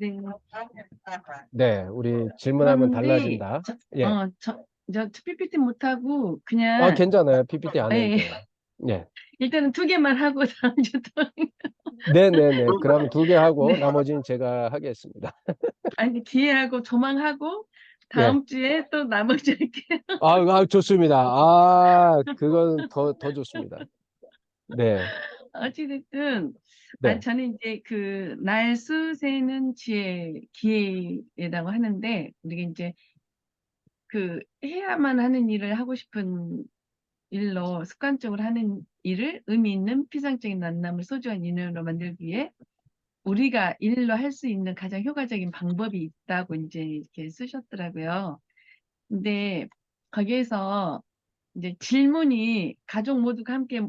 네. 네, 우리 질문하면 그런데 달라진다. 예. 저 PPT 못하고 아, 그냥 괜찮아요. PPT 안 해도 예, 돼요. 예. 일단은 두 개만 하고 다음 주 또. 네네네. 그러면 두 개 하고 네. 나머지는 제가 하겠습니다. 아니 기회하고 조망하고 예. 다음 주에 또 나머지 할게요. 좋습니다. 그건 더 좋습니다. 네. 어찌됐든 네. 저는 이제 그 날수 세는 기회라고 하는데 우리가 이제 그 해야만 하는 일을 하고 싶은 일로 습관적으로 하는 일을 의미 있는 피상적인 만남을 소중한 인연으로 만들기 위해 우리가 일로 할 수 있는 가장 효과적인 방법이 있다고 이제 이렇게 쓰셨더라고요. 근데 거기에서 이제 질문이 가족 모두가 함께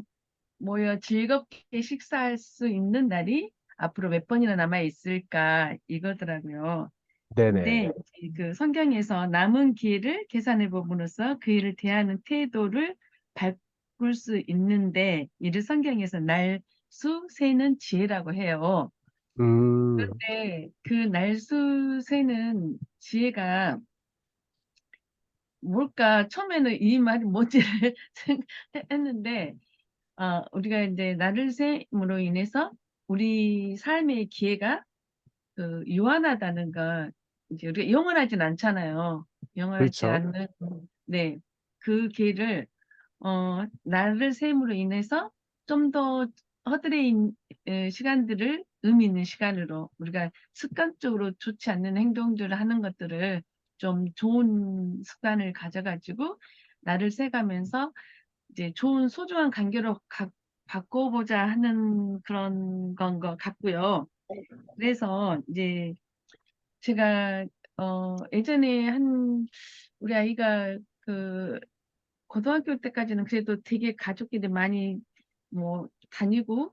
모여 즐겁게 식사할 수 있는 날이 앞으로 몇 번이나 남아 있을까 이거더라고요. 네네. 근데 이제 그 성경에서 남은 기회를 계산해 봄으로써 그 일을 대하는 태도를 바꿀 수 있는데 이를 성경에서 날수 세는 지혜라고 해요. 음, 근데 그 날수 세는 지혜가 뭘까? 처음에는 이 말이 뭔지를 생각했는데 우리가 이제 날을 셈으로 인해서 우리 삶의 기회가 그 유한하다는 거 이제 우리가 영원하진 않잖아요. 영원하지 그렇죠. 않는 네. 그 기회를 날을 셈으로 인해서 좀 더 허드레인 시간들을 의미 있는 시간으로 우리가 습관적으로 좋지 않는 행동들을 하는 것들을 좀 좋은 습관을 가져 가지고 날을 새 가면서 이제 좋은 소중한 관계로 바꿔보자 하는 그런 건 것 같고요. 그래서 이제 제가 예전에 우리 아이가 그 고등학교 때까지는 그래도 되게 가족끼리 많이 뭐 다니고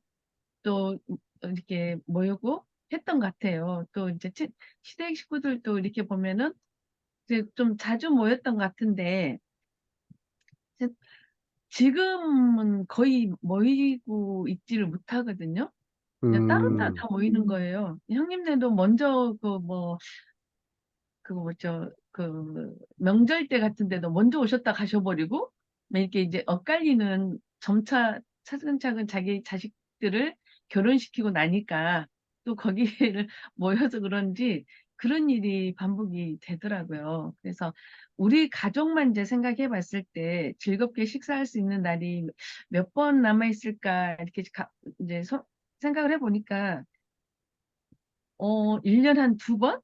또 이렇게 모이고 했던 것 같아요. 또 이제 시댁 식구들도 이렇게 보면은 이제 좀 자주 모였던 것 같은데 이제 지금은 거의 모이고 있지를 못하거든요. 그냥 따로따로 음, 다 모이는 거예요. 형님네도 먼저 그거 뭐죠? 명절 때 같은 데도 먼저 오셨다 가셔버리고, 막 이렇게 이제 엇갈리는 점차 차근차근 자기 자식들을 결혼시키고 나니까 또 거기를 모여서 그런지 그런 일이 반복이 되더라고요. 그래서 우리 가족만 이제 생각해 봤을 때 즐겁게 식사할 수 있는 날이 몇 번 남아있을까, 이렇게 이제 생각을 해보니까, 1년 한 두 번?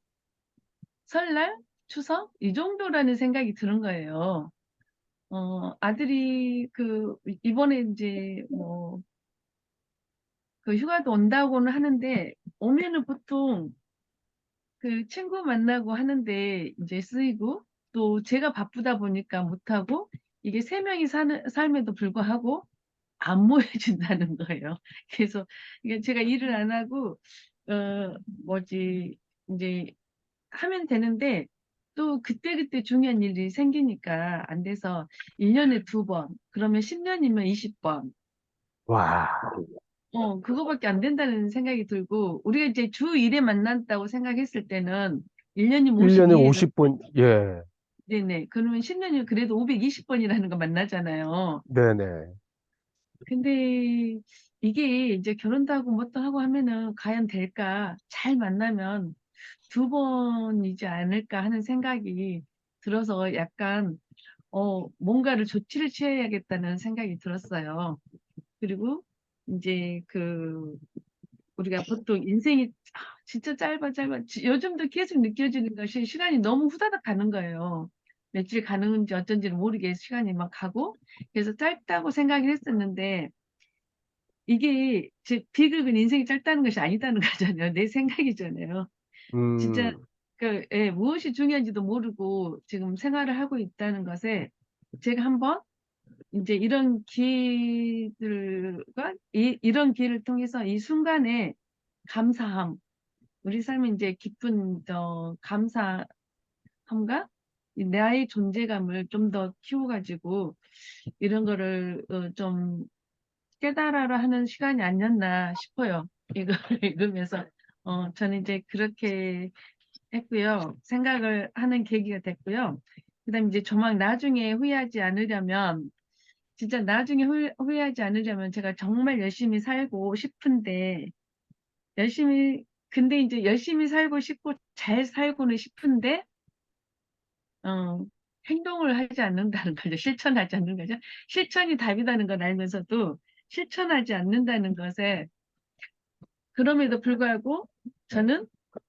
설날, 추석 이 정도라는 생각이 드는 거예요. 아들이 이번에 이제 뭐 그 휴가도 온다고는 하는데 오면은 보통 그 친구 만나고 하는데 이제 쓰이고 또 제가 바쁘다 보니까 못하고 이게 세 명이 사는 삶에도 불구하고 안 모여진다는 거예요. 그래서 이게 제가 일을 안 하고 뭐지 이제 하면 되는데 또 그때그때 중요한 일이 생기니까 안 돼서 1년에 두 번, 그러면 10년이면 20번. 와, 그거밖에 안 된다는 생각이 들고, 우리가 이제 주 1회 만난다고 생각했을 때는 1년이면 1년에 52회를, 50분, 예. 네네. 그러면 10년이면 그래도 520번이라는 거 만나잖아요. 네네. 근데 이게 이제 결혼도 하고 뭣도 하고 하면은 과연 될까? 잘 만나면 두 번이지 않을까 하는 생각이 들어서 약간 뭔가를 조치를 취해야겠다는 생각이 들었어요. 그리고 이제 우리가 보통 인생이 진짜 짧아 짧아. 요즘도 계속 느껴지는 것이 시간이 너무 후다닥 가는 거예요. 며칠 가는지 어쩐지는 모르게 시간이 막 가고 그래서 짧다고 생각을 했었는데 이게 즉 비극은 인생이 짧다는 것이 아니다는 거잖아요. 내 생각이잖아요. 진짜 음, 예, 무엇이 중요한지도 모르고 지금 생활을 하고 있다는 것에 제가 한번 이제 이런 기회들과 이런 기회를 통해서 이 순간에 감사함, 우리 삶에 이제 깊은 감사함과 이 나의 존재감을 좀 더 키워가지고 이런 거를 좀 깨달아라 하는 시간이 아니었나 싶어요. 이걸 읽으면서 저는 이제 그렇게 했고요. 생각을 하는 계기가 됐고요. 그다음에 이제 조만 나중에 후회하지 않으려면, 진짜 나중에 후회하지 않으려면 제가 정말 열심히 살고 싶은데, 근데 이제 열심히 살고 싶고 잘 살고는 싶은데, 어, 행동을 하지 않는다는 거죠. 실천하지 않는 거죠. 실천이 답이라는 걸 알면서도 실천하지 않는다는 것에, 그럼에도 불구하고 저는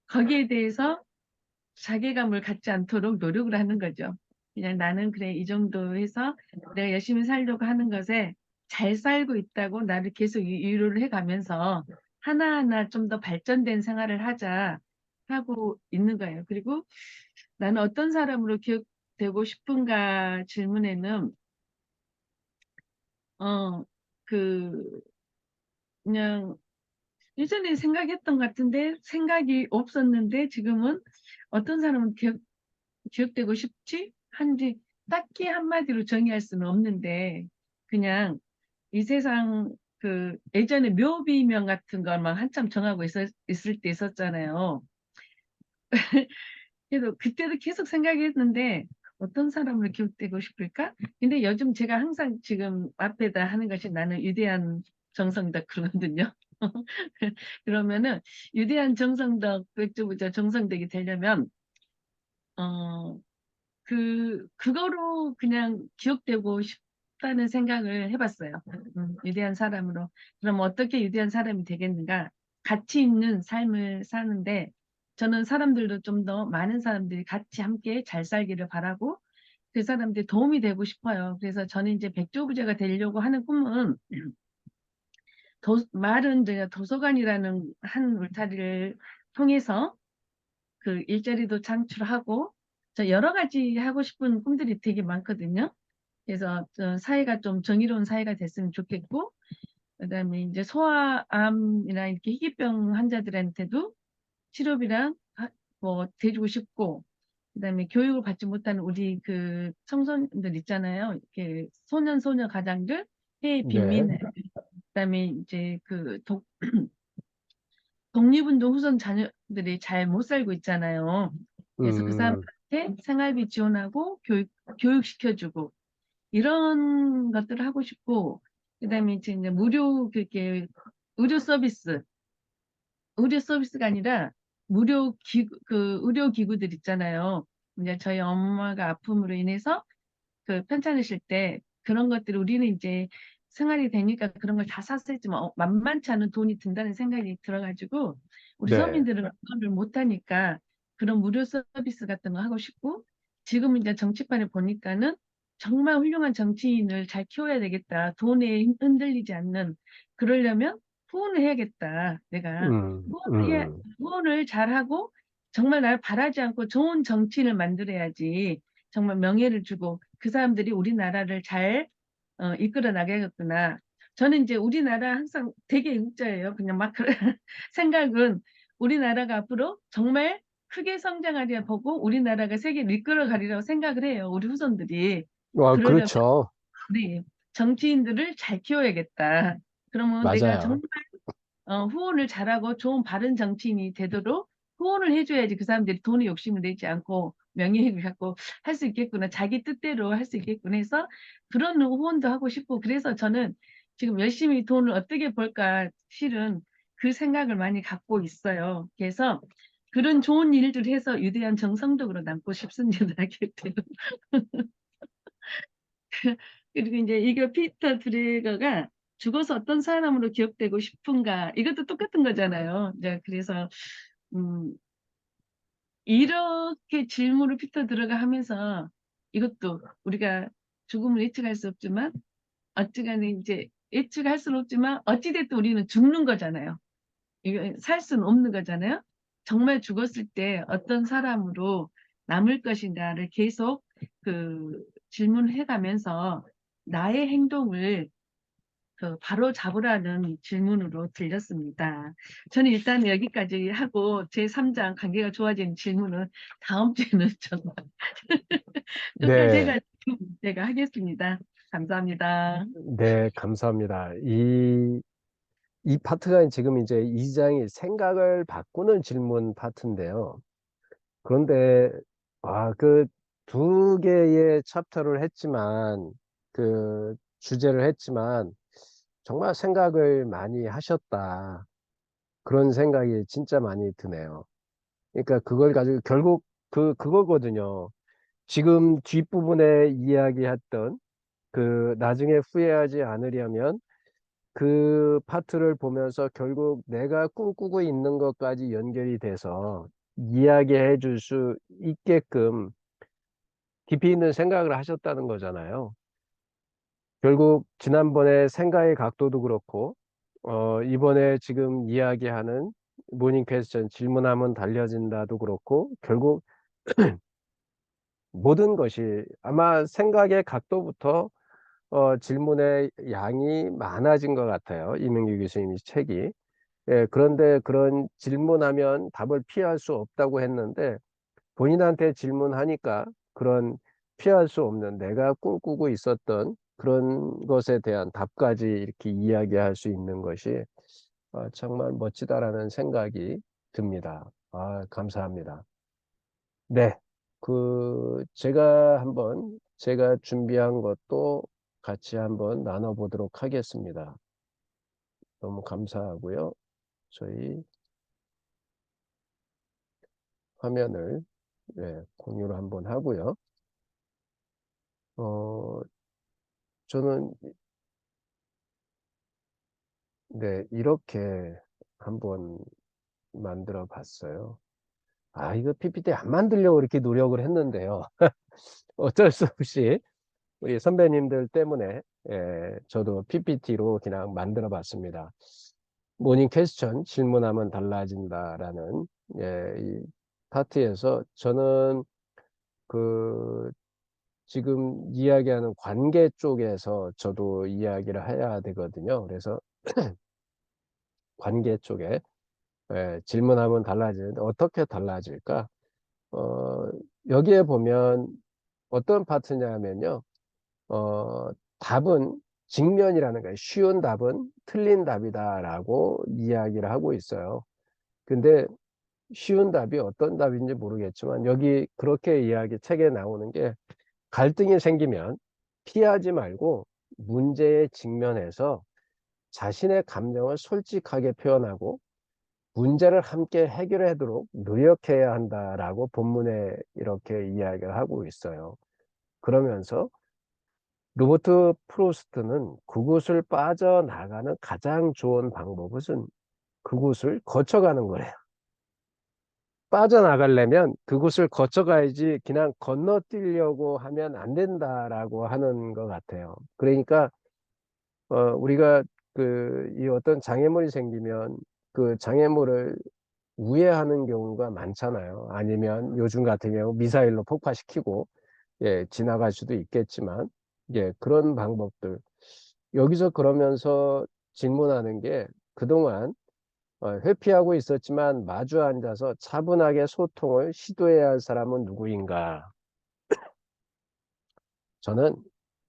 거기에 대해서 자괴감을 갖지 않도록 노력을 하는 거죠. 그냥 나는 그래, 이 정도 해서 내가 열심히 살려고 하는 것에 잘 살고 있다고 나를 계속 위로를 해가면서 하나하나 좀 더 발전된 생활을 하자 하고 있는 거예요. 그리고 나는 어떤 사람으로 기억되고 싶은가 질문에는, 어, 그, 그냥 예전에 생각했던 것 같은데 생각이 없었는데 지금은 어떤 사람은 기억되고 싶지? 한지 딱히 한마디로 정의할 수는 없는데, 그냥 이 세상 예전에 묘비명 같은 것만 한참 정하고 있을 때 있었잖아요. 그래서 그때도 계속 생각했는데 어떤 사람으로 기억되고 싶을까? 근데 요즘 제가 항상 지금 앞에다 하는 것이 나는 위대한 정성덕 그러거든요. 그러면은 위대한 정성덕 백조부자 정성덕이 되려면 어 그거로 그냥 기억되고 싶다는 생각을 해봤어요. 위대한 사람으로. 그럼 어떻게 위대한 사람이 되겠는가? 가치 있는 삶을 사는데, 저는 사람들도 좀 더 많은 사람들이 같이 함께 잘 살기를 바라고, 그 사람들이 도움이 되고 싶어요. 그래서 저는 이제 백조부자가 되려고 하는 꿈은, 말은 제가 도서관이라는 한 울타리를 통해서 그 일자리도 창출하고, 저 여러 가지 하고 싶은 꿈들이 되게 많거든요. 그래서 사회가 좀 정의로운 사회가 됐으면 좋겠고, 그다음에 이제 소아암이나 이렇게 희귀병 환자들한테도 치료비랑 뭐 대주고 싶고, 그다음에 교육을 받지 못하는 우리 그 청소년들 있잖아요. 이렇게 소년 소녀 가장들, 해 네. 빈민, 그다음에 이제 독립운동 후손 자녀들이 잘 못 살고 있잖아요. 그래서 그 음, 사람들한테 생활비 지원하고 교육시켜주고 이런 것들을 하고 싶고, 그다음에 이제 무료 의료 서비스, 의료 서비스가 아니라 의료 기구들 있잖아요. 이제 저희 엄마가 아픔으로 인해서 편찮으실 때 그런 것들을 우리는 이제 생활이 되니까 그런 걸 다 샀었지만 만만치 않은 돈이 든다는 생각이 들어가지고 우리 네. 서민들은 그걸 못하니까 그런 무료 서비스 같은 거 하고 싶고, 지금 이제 정치판에 보니까는 정말 훌륭한 정치인을 잘 키워야 되겠다. 돈에 흔들리지 않는, 그러려면 후원을 해야겠다. 내가 후원을 잘하고 정말 날 바라지 않고 좋은 정치인을 만들어야지 정말 명예를 주고 그 사람들이 우리나라를 잘 이끌어 나가겠구나. 저는 이제 우리나라 항상 되게 애국자예요. 그냥 막 생각은 우리나라가 앞으로 정말 크게 성장하려 보고 우리나라가 세계를 이끌어 가리라고 생각을 해요. 우리 후손들이. 그러려면 그렇죠. 우리 정치인들을 잘 키워야겠다. 그러면 내가 정말 맞아요. 후원을 잘하고 좋은 바른 정치인이 되도록 후원을 해줘야지 그 사람들이 돈에 욕심을 내지 않고 명예를 갖고 할 수 있겠구나. 자기 뜻대로 할 수 있겠구나 해서 그런 후원도 하고 싶고, 그래서 저는 지금 열심히 돈을 어떻게 벌까 실은 그 생각을 많이 갖고 있어요. 그래서 그런 좋은 일들 해서 위대한 정성적으로 남고 싶습니다. 그리고 이제 이거 피터 드래거가 죽어서 어떤 사람으로 기억되고 싶은가, 이것도 똑같은 거잖아요. 이제 그래서 음, 이렇게 질문을 피터 드래거 하면서, 이것도 우리가 죽음을 예측할 수 없지만 어찌간에 이제 예측할 수는 없지만 어찌됐든 우리는 죽는 거잖아요. 이거 살 수는 없는 거잖아요. 정말 죽었을 때 어떤 사람으로 남을 것인가를 계속 질문을 해가면서 나의 행동을 바로 잡으라는 질문으로 들렸습니다. 저는 일단 여기까지 하고 제 3장 관계가 좋아지는 질문은 다음 주에는 정말 끝까지 네. 해가지고 제가 하겠습니다. 감사합니다. 네, 감사합니다. 이 파트가 지금 이제 이장이 생각을 바꾸는 질문 파트인데요. 그런데, 그 두 개의 챕터를 했지만, 그 주제를 했지만, 정말 생각을 많이 하셨다. 그런 생각이 진짜 많이 드네요. 그러니까 그걸 가지고 결국 그거거든요. 지금 뒷부분에 이야기했던 나중에 후회하지 않으려면 그 파트를 보면서 결국 내가 꿈꾸고 있는 것까지 연결이 돼서 이야기해 줄 수 있게끔 깊이 있는 생각을 하셨다는 거잖아요. 결국 지난번에 생각의 각도도 그렇고, 이번에 지금 이야기하는 모닝 퀘스천 질문하면 달려진다도 그렇고, 결국 모든 것이 아마 생각의 각도부터 질문의 양이 많아진 것 같아요. 이명규 교수님이 책이. 예, 그런데 그런 질문하면 답을 피할 수 없다고 했는데 본인한테 질문하니까 그런 피할 수 없는 내가 꿈꾸고 있었던 그런 것에 대한 답까지 이렇게 이야기할 수 있는 것이 정말 멋지다라는 생각이 듭니다. 감사합니다. 네. 제가 준비한 것도 같이 한번 나눠보도록 하겠습니다. 너무 감사하고요. 저희 화면을 공유를 한번 하고요. 어, 저는 이렇게 한번 만들어 봤어요. 이거 PPT 안 만들려고 이렇게 노력을 했는데요. 어쩔 수 없이 우리 선배님들 때문에 저도 PPT로 그냥 만들어 봤습니다. 모닝 퀘스천 질문하면 달라진다라는 이 파트에서 저는 그 지금 이야기하는 관계 쪽에서 저도 이야기를 해야 되거든요. 그래서 관계 쪽에 질문하면 달라지는데 어떻게 달라질까? 어, 여기에 보면 어떤 파트냐면요. 어, 답은 직면이라는 거예요. 쉬운 답은 틀린 답이다라고 이야기를 하고 있어요. 근데 쉬운 답이 어떤 답인지 모르겠지만 여기 그렇게 이야기 책에 나오는 게 갈등이 생기면 피하지 말고 문제에 직면해서 자신의 감정을 솔직하게 표현하고 문제를 함께 해결하도록 노력해야 한다라고 본문에 이렇게 이야기를 하고 있어요. 그러면서 로버트 프로스트는 그곳을 빠져나가는 가장 좋은 방법은 그곳을 거쳐가는 거래요. 빠져나가려면 그곳을 거쳐가야지 그냥 건너뛰려고 하면 안 된다라고 하는 것 같아요. 그러니까 우리가 이 어떤 장애물이 생기면 그 장애물을 우회하는 경우가 많잖아요. 아니면 요즘 같은 경우 미사일로 폭파시키고 지나갈 수도 있겠지만 그런 방법들 여기서 그러면서 질문하는 게 그동안 회피하고 있었지만 마주 앉아서 차분하게 소통을 시도해야 할 사람은 누구인가? 저는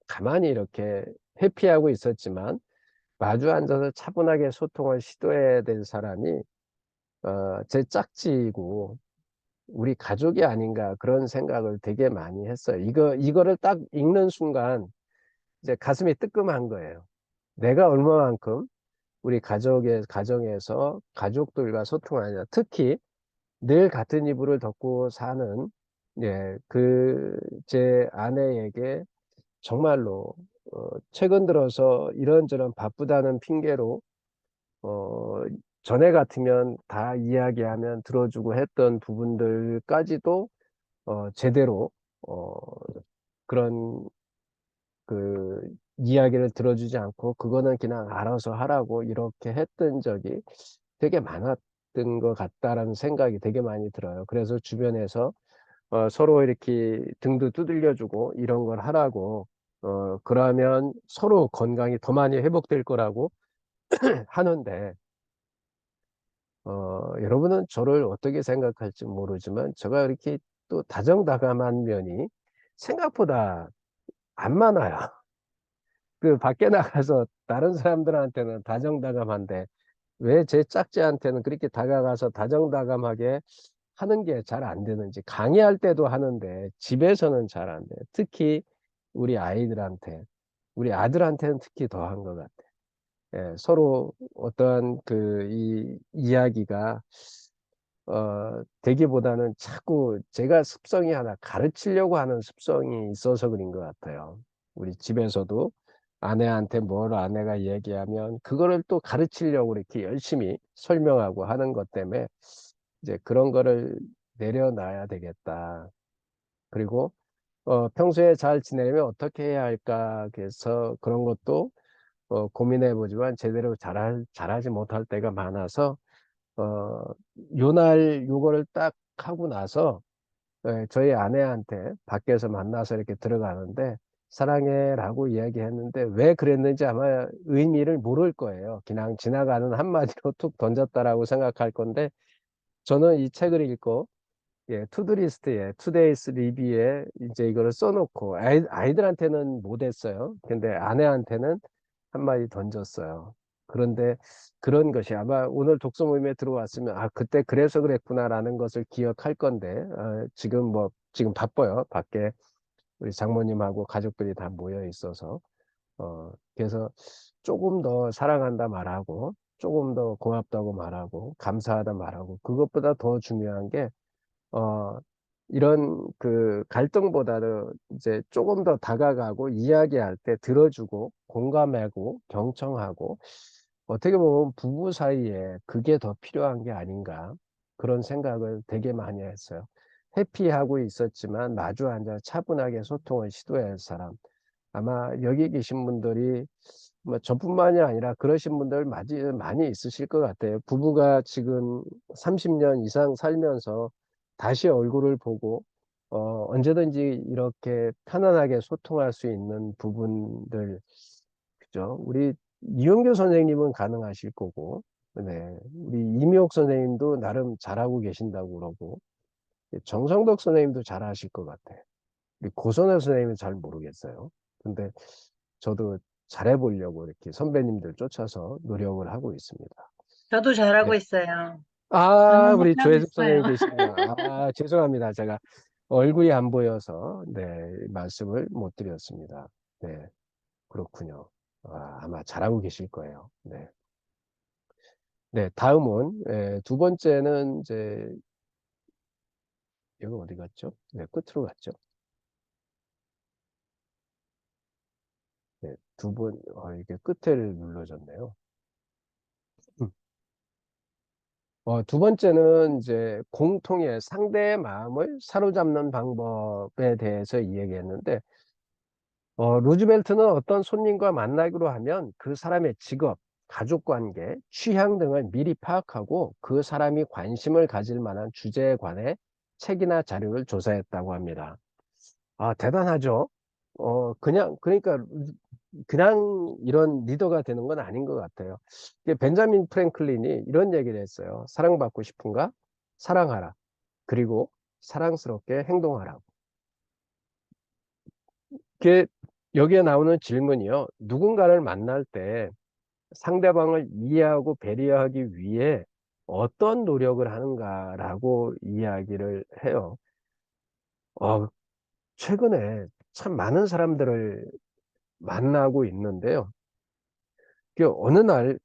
가만히 이렇게 회피하고 있었지만 마주 앉아서 차분하게 소통을 시도해야 될 사람이 제 짝지이고 우리 가족이 아닌가 그런 생각을 되게 많이 했어요. 이거를 딱 읽는 순간 이제 가슴이 뜨끔한 거예요. 내가 얼마만큼 우리 가정에서 가족들과 소통하냐. 특히 늘 같은 이불을 덮고 사는 제 아내에게 정말로 최근 들어서 이런저런 바쁘다는 핑계로 어, 전에 같으면 다 이야기하면 들어주고 했던 부분들까지도 제대로 어, 그런 이야기를 들어주지 않고 그거는 그냥 알아서 하라고 이렇게 했던 적이 되게 많았던 것 같다라는 생각이 되게 많이 들어요. 그래서 주변에서 서로 이렇게 등도 두들려주고 이런 걸 하라고 그러면 서로 건강이 더 많이 회복될 거라고 하는데 여러분은 저를 어떻게 생각할지 모르지만 제가 이렇게 또 다정다감한 면이 생각보다 안 많아요. 그 밖에 나가서 다른 사람들한테는 다정다감한데 왜 제 짝지한테는 그렇게 다가가서 다정다감하게 하는 게 잘 안 되는지, 강의할 때도 하는데 집에서는 잘 안 돼요. 특히 우리 아이들한테, 우리 아들한테는 특히 더 한 것 같아요. 예, 서로 어떠한 이 이야기가 되기보다는 자꾸 제가 습성이 하나 가르치려고 하는 습성이 있어서 그런 것 같아요. 우리 집에서도 아내한테 뭘 아내가 얘기하면 그거를 또 가르치려고 이렇게 열심히 설명하고 하는 것 때문에 이제 그런 거를 내려놔야 되겠다. 그리고 평소에 잘 지내려면 어떻게 해야 할까? 그래서 그런 것도 고민해 보지만 제대로 잘하지 못할 때가 많아서 어, 요날 요거를 딱 하고 나서 저희 아내한테 밖에서 만나서 이렇게 들어가는데 사랑해라고 이야기했는데 왜 그랬는지 아마 의미를 모를 거예요. 그냥 지나가는 한마디로 툭 던졌다라고 생각할 건데 저는 이 책을 읽고 예, 투두리스트에 투데이스 리뷰에 이제 이거를 써놓고 아이들한테는 못했어요. 근데 아내한테는 한마디 던졌어요. 그런데 그런 것이 아마 오늘 독서 모임에 들어왔으면 아 그때 그래서 그랬구나라는 것을 기억할 건데 지금 바빠요. 밖에 우리 장모님하고 가족들이 다 모여 있어서 그래서 조금 더 사랑한다 말하고 조금 더 고맙다고 말하고 감사하다 말하고 그것보다 더 중요한 게 어, 이런 갈등보다는 이제 조금 더 다가가고 이야기할 때 들어주고 공감하고 경청하고 어떻게 보면 부부 사이에 그게 더 필요한 게 아닌가 그런 생각을 되게 많이 했어요. 회피하고 있었지만 마주 앉아 차분하게 소통을 시도해야 할 사람. 아마 여기 계신 분들이 뭐 저뿐만이 아니라 그러신 분들 많이 있으실 것 같아요. 부부가 지금 30년 이상 살면서 다시 얼굴을 보고 언제든지 이렇게 편안하게 소통할 수 있는 부분들, 그죠? 우리 이용규 선생님은 가능하실 거고, 네, 우리 이미옥 선생님도 나름 잘하고 계신다고 그러고, 정성덕 선생님도 잘하실 것 같아요. 우리 고선혜 선생님은 잘 모르겠어요. 근데 저도 잘해보려고 이렇게 선배님들 쫓아서 노력을 하고 있습니다. 저도 잘하고 네. 있어요. 아, 저는 우리 못하고 조혜숙 있어요. 선생님 계시구나. 아, 죄송합니다. 제가 얼굴이 안 보여서, 네, 말씀을 못 드렸습니다. 네, 그렇군요. 아, 아마 잘하고 계실 거예요. 네. 네, 다음은, 두 번째는 이제, 여기 어디 갔죠? 네, 끝으로 갔죠? 네, 이게 끝을 눌러줬네요. 두 번째는 이제 공통의 상대의 마음을 사로잡는 방법에 대해서 이야기했는데, 루즈벨트는 어떤 손님과 만나기로 하면 그 사람의 직업, 가족 관계, 취향 등을 미리 파악하고 그 사람이 관심을 가질 만한 주제에 관해 책이나 자료를 조사했다고 합니다. 아, 대단하죠? 그러니까 그냥 이런 리더가 되는 건 아닌 것 같아요. 이게 벤자민 프랭클린이 이런 얘기를 했어요. 사랑받고 싶은가? 사랑하라. 그리고 사랑스럽게 행동하라. 이게 여기에 나오는 질문이요. 누군가를 만날 때 상대방을 이해하고 배려하기 위해 어떤 노력을 하는가라고 이야기를 해요. 어, 최근에 참 많은 사람들을 만나고 있는데요. 어느 날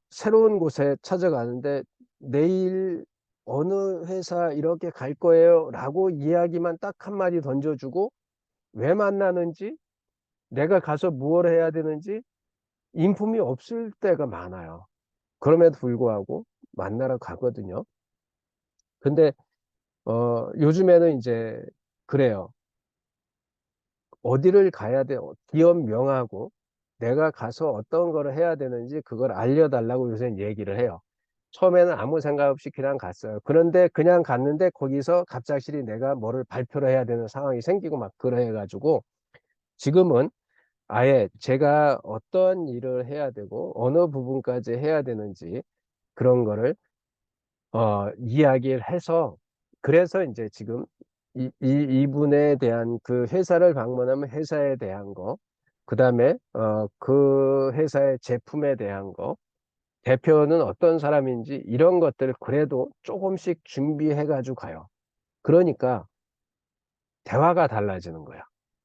새로운 곳에 찾아가는데 내일 어느 회사 이렇게 갈 거예요 라고 이야기만 딱 한마디 던져주고 왜 만나는지 내가 가서 무엇을 해야 되는지 인품이 없을 때가 많아요. 그럼에도 불구하고 만나러 가거든요. 근데 요즘에는 이제 그래요. 어디를 가야 돼? 기업 명하고 내가 가서 어떤 거를 해야 되는지 그걸 알려달라고 요새 얘기를 해요. 처음에는 아무 생각 없이 그냥 갔어요. 그런데 그냥 갔는데 거기서 갑작스레 내가 뭐를 발표를 해야 되는 상황이 생기고 막 그래 가지고 지금은 아예 제가 어떤 일을 해야 되고 어느 부분까지 해야 되는지 그런 거를 이야기를 해서 그래서 이제 지금 이분에 대한 그 회사를 방문하면 회사에 대한 거, 그 다음에 그 회사의 제품에 대한 거, 대표는 어떤 사람인지 이런 것들을 그래도 조금씩 준비해 가지고 가요. 그러니까 대화가 달라지는 거야.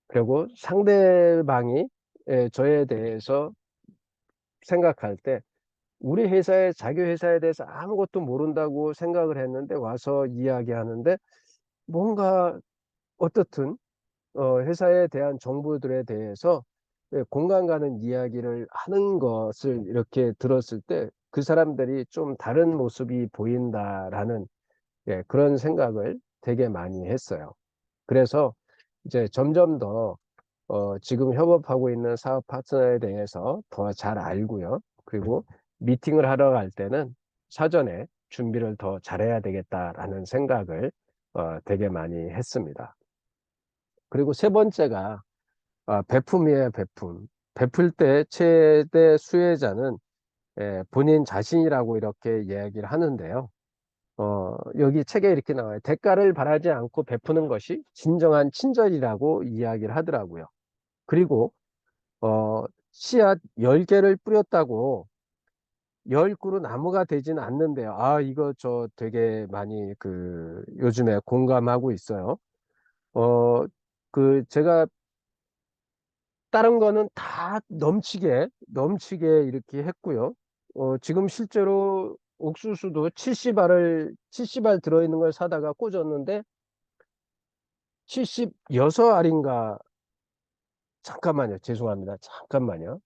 그리고 상대방이 저에 대해서 생각할 때 우리 회사에 자기 회사에 대해서 아무것도 모른다고 생각을 했는데 와서 이야기하는데 뭔가 어떻든 회사에 대한 정보들에 대해서 공감 가는 이야기를 하는 것을 이렇게 들었을 때 그 사람들이 좀 다른 모습이 보인다라는 그런 생각을 되게 많이 했어요. 그래서 이제 점점 더 지금 협업하고 있는 사업 파트너에 대해서 더 잘 알고요. 그리고 미팅을 하러 갈 때는 사전에 준비를 더 잘해야 되겠다라는 생각을 되게 많이 했습니다. 그리고 세 번째가 베품이에요, 베품. 베풀 때 최대 수혜자는 본인 자신이라고 이렇게 이야기를 하는데요. 여기 책에 이렇게 나와요. 대가를 바라지 않고 베푸는 것이 진정한 친절이라고 이야기를 하더라고요. 그리고 씨앗 10개를 뿌렸다고 10그루 나무가 되지는 않는데요. 아, 이거 저 되게 많이 요즘에 공감하고 있어요. 어, 제가 다른 거는 다 넘치게 이렇게 했고요. 지금 실제로 옥수수도 70알을 들어있는 걸 사다가 꽂았는데 76알인가, 잠깐만요. 죄송합니다. 잠깐만요.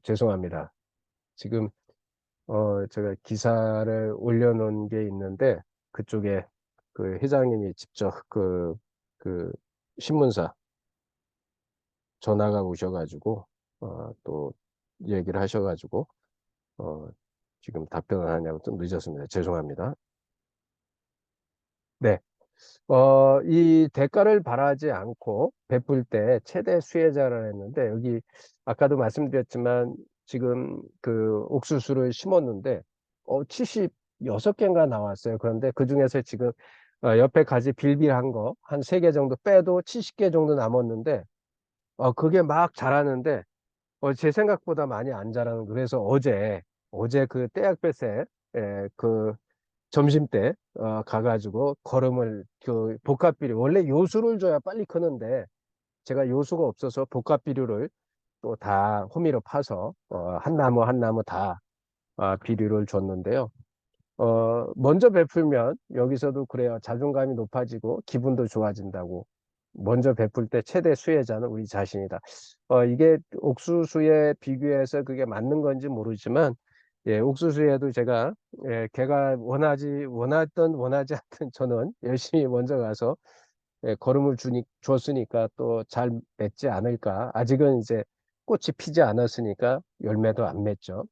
죄송합니다. 지금 제가 기사를 올려놓은 게 있는데 그쪽에 회장님이 직접 그 신문사 전화가 오셔가지고 또 얘기를 하셔가지고 어, 지금 답변을 하냐고 좀 늦었습니다. 죄송합니다. 네. 이 대가를 바라지 않고 베풀 때 최대 수혜자를 했는데 여기 아까도 말씀드렸지만 지금 옥수수를 심었는데 76개인가 나왔어요. 그런데 그중에서 지금 옆에 가지 빌빌한 거 한 3개 정도 빼도 70개 정도 남았는데 그게 막 자라는데 제 생각보다 많이 안 자라는 거. 그래서 어제 그 떼약볕에 점심 때 가가지고 거름을 복합비료 원래 요수를 줘야 빨리 크는데 제가 요수가 없어서 복합비료를 또 다 호미로 파서 한 나무 한 나무 다 비료를 줬는데요. 먼저 베풀면 여기서도 그래요. 자존감이 높아지고 기분도 좋아진다고 먼저 베풀 때 최대 수혜자는 우리 자신이다. 이게 옥수수에 비교해서 그게 맞는 건지 모르지만, 예, 옥수수에도 제가, 예, 걔가 원하든 원하지 않든 저는 열심히 먼저 가서, 예, 걸음을 줬으니까 또 잘 맺지 않을까. 아직은 이제 꽃이 피지 않았으니까 열매도 안 맺죠.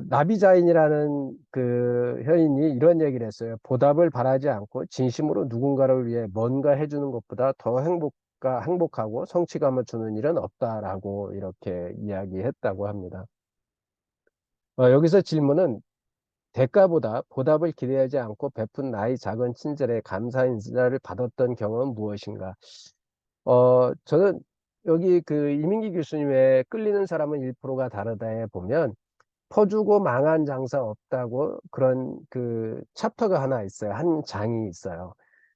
나비자인이라는 그 현인이 이런 얘기를 했어요. 보답을 바라지 않고 진심으로 누군가를 위해 뭔가 해주는 것보다 더 행복하고 성취감을 주는 일은 없다라고 이렇게 이야기했다고 합니다. 여기서 질문은 대가보다 보답을 기대하지 않고 베푼 나의 작은 친절에 감사 인사를 받았던 경험은 무엇인가? 저는 여기 그 이민기 교수님의 끌리는 사람은 1%가 다르다에 보면 퍼주고 망한 장사 없다고 그런 그 챕터가 하나 있어요. 한 장이 있어요.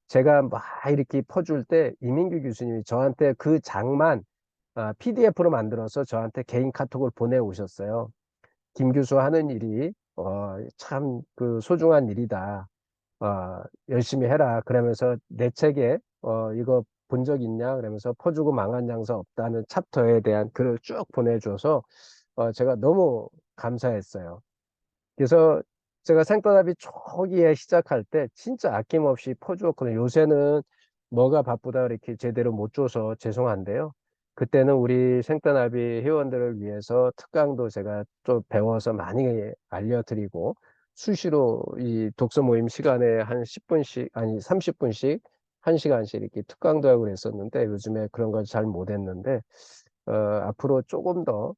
제가 막 이렇게 퍼줄 때 이민규 교수님이 저한테 그 장만 PDF로 만들어서 저한테 개인 카톡을 보내오셨어요. 김 교수 하는 일이 참 그 소중한 일이다. 열심히 해라. 그러면서 내 책에 이거 본 적 있냐? 그러면서 퍼주고 망한 장사 없다는 챕터에 대한 글을 쭉 보내줘서 제가 너무 감사했어요. 그래서 제가 생떠나비 초기에 시작할 때 진짜 아낌없이 퍼주었거든요. 요새는 뭐가 바쁘다 이렇게 제대로 못 줘서 죄송한데요. 그때는 우리 생떠나비 회원들을 위해서 특강도 제가 좀 배워서 많이 알려드리고 수시로 이 독서 모임 시간에 한 10분씩, 아니 30분씩, 1시간씩 이렇게 특강도 하고 그랬었는데 요즘에 그런 걸 잘 못했는데 앞으로 조금 더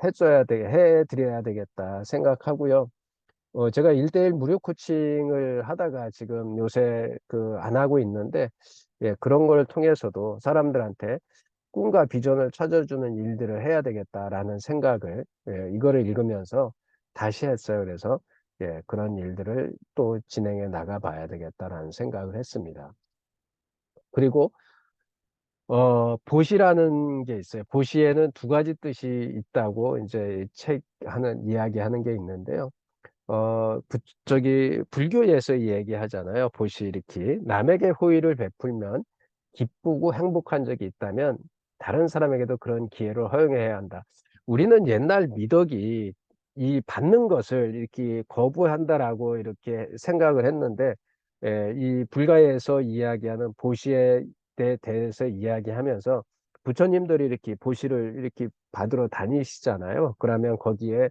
해드려야 되겠다 생각하고요. 제가 1대1 무료 코칭을 하다가 지금 요새 그 안 하고 있는데, 예, 그런 걸 통해서도 사람들한테 꿈과 비전을 찾아주는 일들을 해야 되겠다라는 생각을, 예, 이거를 읽으면서 다시 했어요. 그래서 예, 그런 일들을 또 진행해 나가 봐야 되겠다라는 생각을 했습니다. 그리고 보시라는 게 있어요. 보시에는 두 가지 뜻이 있다고 이제 이야기하는 게 있는데요. 저기, 불교에서 얘기하잖아요. 보시리키. 남에게 호의를 베풀면 기쁘고 행복한 적이 있다면 다른 사람에게도 그런 기회를 허용해야 한다. 우리는 옛날 미덕이 이 받는 것을 이렇게 거부한다라고 이렇게 생각을 했는데, 이 불가에서 이야기하는 보시에 대해서 이야기하면서 부처님들이 이렇게 보시를 이렇게 받으러 다니시잖아요. 그러면 거기에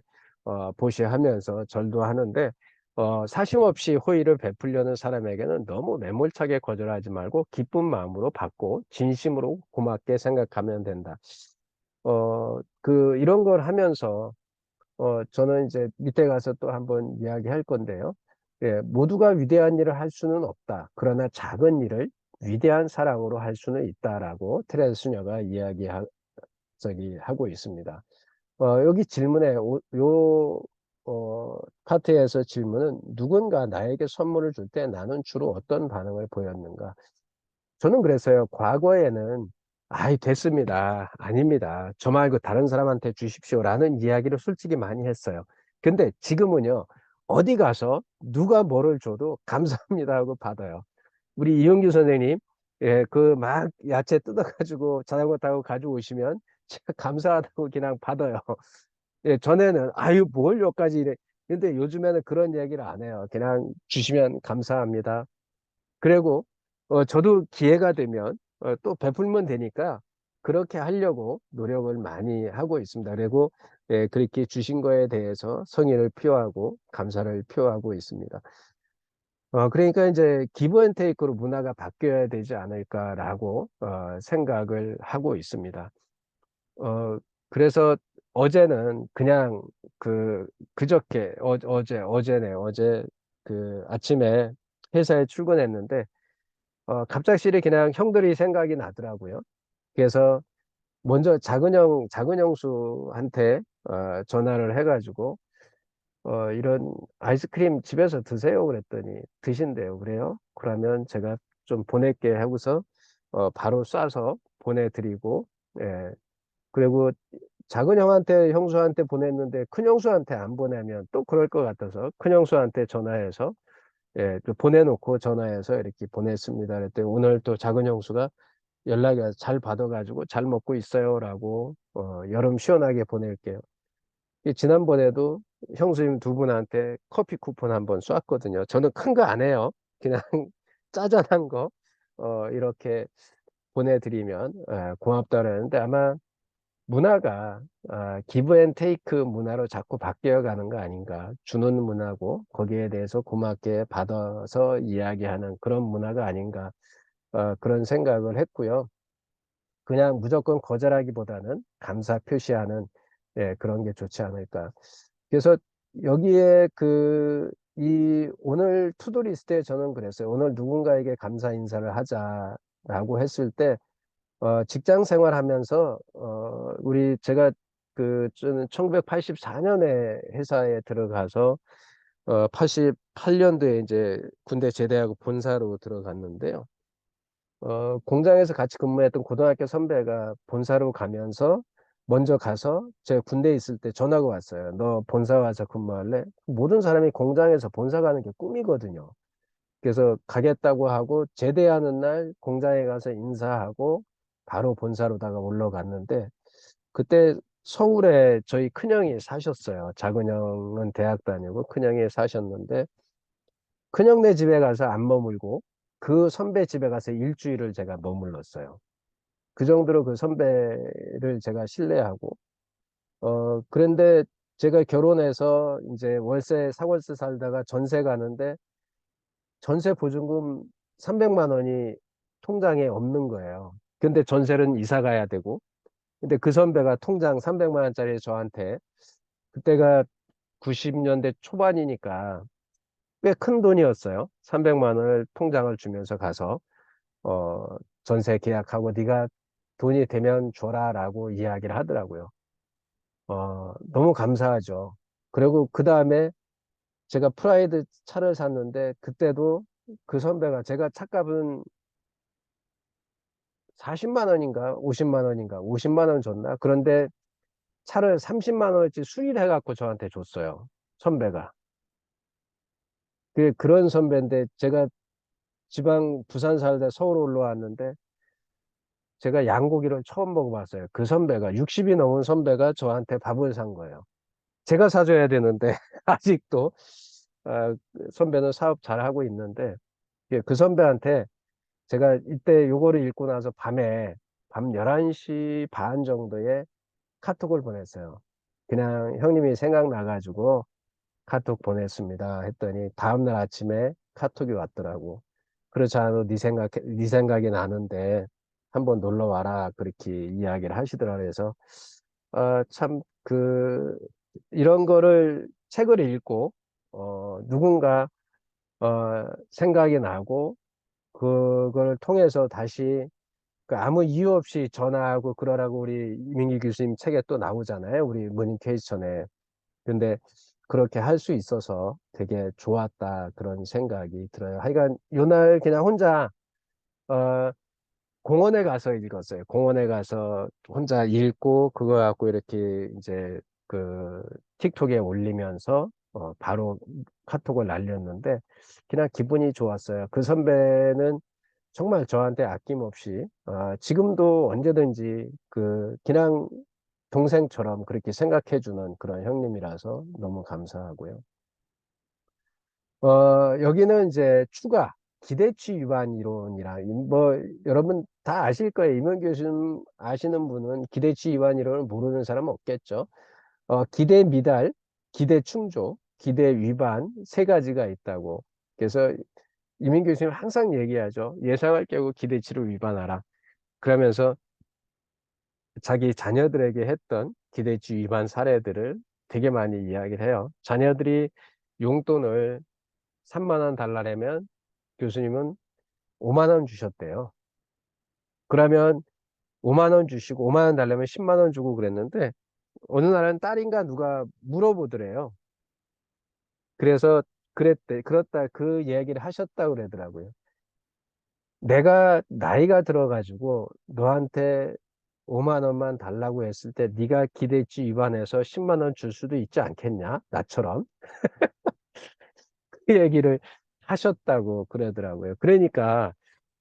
보시하면서 절도 하는데 사심 없이 호의를 베풀려는 사람에게는 너무 매몰차게 거절하지 말고 기쁜 마음으로 받고 진심으로 고맙게 생각하면 된다. 이런 걸 하면서 저는 이제 밑에 가서 또 한번 이야기할 건데요. 예, 모두가 위대한 일을 할 수는 없다. 그러나 작은 일을 위대한 사랑으로 할 수는 있다라고 테레스 수녀가 하고 있습니다. 여기 질문에 파트에서 질문은 누군가 나에게 선물을 줄 때 나는 주로 어떤 반응을 보였는가? 저는 그랬어요. 과거에는 아이 됐습니다. 아닙니다. 저 말고 다른 사람한테 주십시오라는 이야기를 솔직히 많이 했어요. 근데 지금은요. 어디 가서 누가 뭐를 줘도 감사합니다 하고 받아요. 우리 이용규 선생님, 예, 그 막 야채 뜯어가지고 자전거 타고 가져오시면 제가 감사하다고 그냥 받아요. 예, 전에는 아유 뭘 여기까지 이래. 근데 요즘에는 그런 얘기를 안 해요. 그냥 주시면 감사합니다. 그리고 저도 기회가 되면 또 베풀면 되니까 그렇게 하려고 노력을 많이 하고 있습니다. 그리고 예, 그렇게 주신 거에 대해서 성의를 표하고 감사를 표하고 있습니다. 그러니까 이제 기브 앤 테이크로 문화가 바뀌어야 되지 않을까라고 생각을 하고 있습니다. 어, 그래서 어제는 그냥 어제네, 어제 그 아침에 회사에 출근했는데, 갑작스레 그냥 형들이 생각이 나더라고요. 그래서 먼저 작은 형수한테 전화를 해가지고, 이런 아이스크림 집에서 드세요. 그랬더니 드신대요. 그래요? 그러면 제가 좀 보낼게 하고서 바로 쏴서 보내드리고, 예, 그리고 작은 형수한테 보냈는데 큰 형수한테 안 보내면 또 그럴 것 같아서 큰 형수한테 전화해서 예, 그 보내놓고 전화해서 이렇게 보냈습니다. 그랬더니 오늘 또 작은 형수가 연락이 와서 잘 받아가지고 잘 먹고 있어요라고 여름 시원하게 보낼게요. 지난번에도 형수님 두 분한테 커피 쿠폰 한번 쐈거든요. 저는 큰 거 안 해요. 그냥 짜잘한 거 이렇게 보내드리면 고맙다 그러는데 아마 문화가 기브 앤 테이크 문화로 자꾸 바뀌어 가는 거 아닌가. 주는 문화고 거기에 대해서 고맙게 받아서 이야기하는 그런 문화가 아닌가. 그런 생각을 했고요. 그냥 무조건 거절하기보다는 감사 표시하는 그런 게 좋지 않을까. 그래서 여기에 오늘 투두 리스트에 저는 그랬어요. 오늘 누군가에게 감사 인사를 하자라고 했을 때 직장 생활하면서 제가 저는 1984년에 회사에 들어가서 88년도에 이제 군대 제대하고 본사로 들어갔는데요. 공장에서 같이 근무했던 고등학교 선배가 본사로 가면서 먼저 가서 제가 군대에 있을 때 전화가 왔어요. 너 본사 와서 근무할래? 모든 사람이 공장에서 본사 가는 게 꿈이거든요. 그래서 가겠다고 하고 제대하는 날 공장에 가서 인사하고 바로 본사로다가 올라갔는데 그때 서울에 저희 큰형이 사셨어요. 작은 형은 대학 다니고 큰형이 사셨는데 큰형네 집에 가서 안 머물고 그 선배 집에 가서 일주일을 제가 머물렀어요. 그 정도로 그 선배를 제가 신뢰하고 그런데 제가 결혼해서 이제 월세 사월세 살다가 전세 가는데 전세 보증금 300만 원이 통장에 없는 거예요. 근데 전세는 이사 가야 되고 근데 그 선배가 통장 300만 원짜리 저한테 그때가 90년대 초반이니까 꽤 큰 돈이었어요. 300만 원을 통장을 주면서 가서 어, 전세 계약하고 네가 돈이 되면 줘라라고 이야기를 하더라고요. 너무 감사하죠. 그리고 그 다음에 제가 프라이드 차를 샀는데 그때도 그 선배가 제가 차값은 40만 원인가 50만 원인가 50만 원 줬나? 그런데 차를 30만 원어치 수리를 해갖고 저한테 줬어요. 선배가. 그런 선배인데 제가 지방 부산 살다 서울 올라왔는데 제가 양고기를 처음 먹어봤어요. 그 선배가 60이 넘은 선배가 저한테 밥을 산 거예요. 제가 사줘야 되는데 아직도 선배는 사업 잘 하고 있는데 그 선배한테 제가 이때 요거를 읽고 나서 밤 11시 반 정도에 카톡을 보냈어요. 그냥 형님이 생각나가지고 카톡 보냈습니다 했더니 다음날 아침에 카톡이 왔더라고. 그렇지 않아도 네 생각이 나는데 한번 놀러 와라 그렇게 이야기를 하시더라. 그래서 참 이런 거를 책을 읽고 누군가 생각이 나고 그걸 통해서 다시 아무 이유 없이 전화하고 그러라고 우리 이민기 교수님 책에 또 나오잖아요. 우리 머니케이션에. 근데 그렇게 할 수 있어서 되게 좋았다 그런 생각이 들어요. 하여간 요날 그냥 혼자 어, 공원에 가서 읽었어요. 공원에 가서 혼자 읽고 그거 갖고 이렇게 이제 그 틱톡에 올리면서 바로 카톡을 날렸는데 그냥 기분이 좋았어요. 그 선배는 정말 저한테 아낌없이 지금도 언제든지 그냥 동생처럼 그렇게 생각해주는 그런 형님이라서 너무 감사하고요. 여기는 이제 추가 기대치 위반 이론이라 뭐 여러분 다 아실 거예요. 임원 교수님 아시는 분은 기대치 위반 이론을 모르는 사람은 없겠죠. 기대 미달, 기대 충족, 기대 위반 세 가지가 있다고. 그래서 이민 교수님 항상 얘기하죠. 예상할 경우 기대치를 위반하라. 그러면서 자기 자녀들에게 했던 기대치 위반 사례들을 되게 많이 이야기를 해요. 자녀들이 용돈을 3만 원 달라면 교수님은 5만 원 주셨대요. 그러면 5만 원 주시고 5만 원 달라면 10만 원 주고 그랬는데 어느 날은 딸인가 누가 물어보더래요. 그래서 그렇다 그 얘기를 하셨다고 그러더라고요. 내가 나이가 들어가지고 너한테 5만 원만 달라고 했을 때 네가 기대치 위반해서 10만 원 줄 수도 있지 않겠냐? 나처럼. 그 얘기를 하셨다고 그러더라고요. 그러니까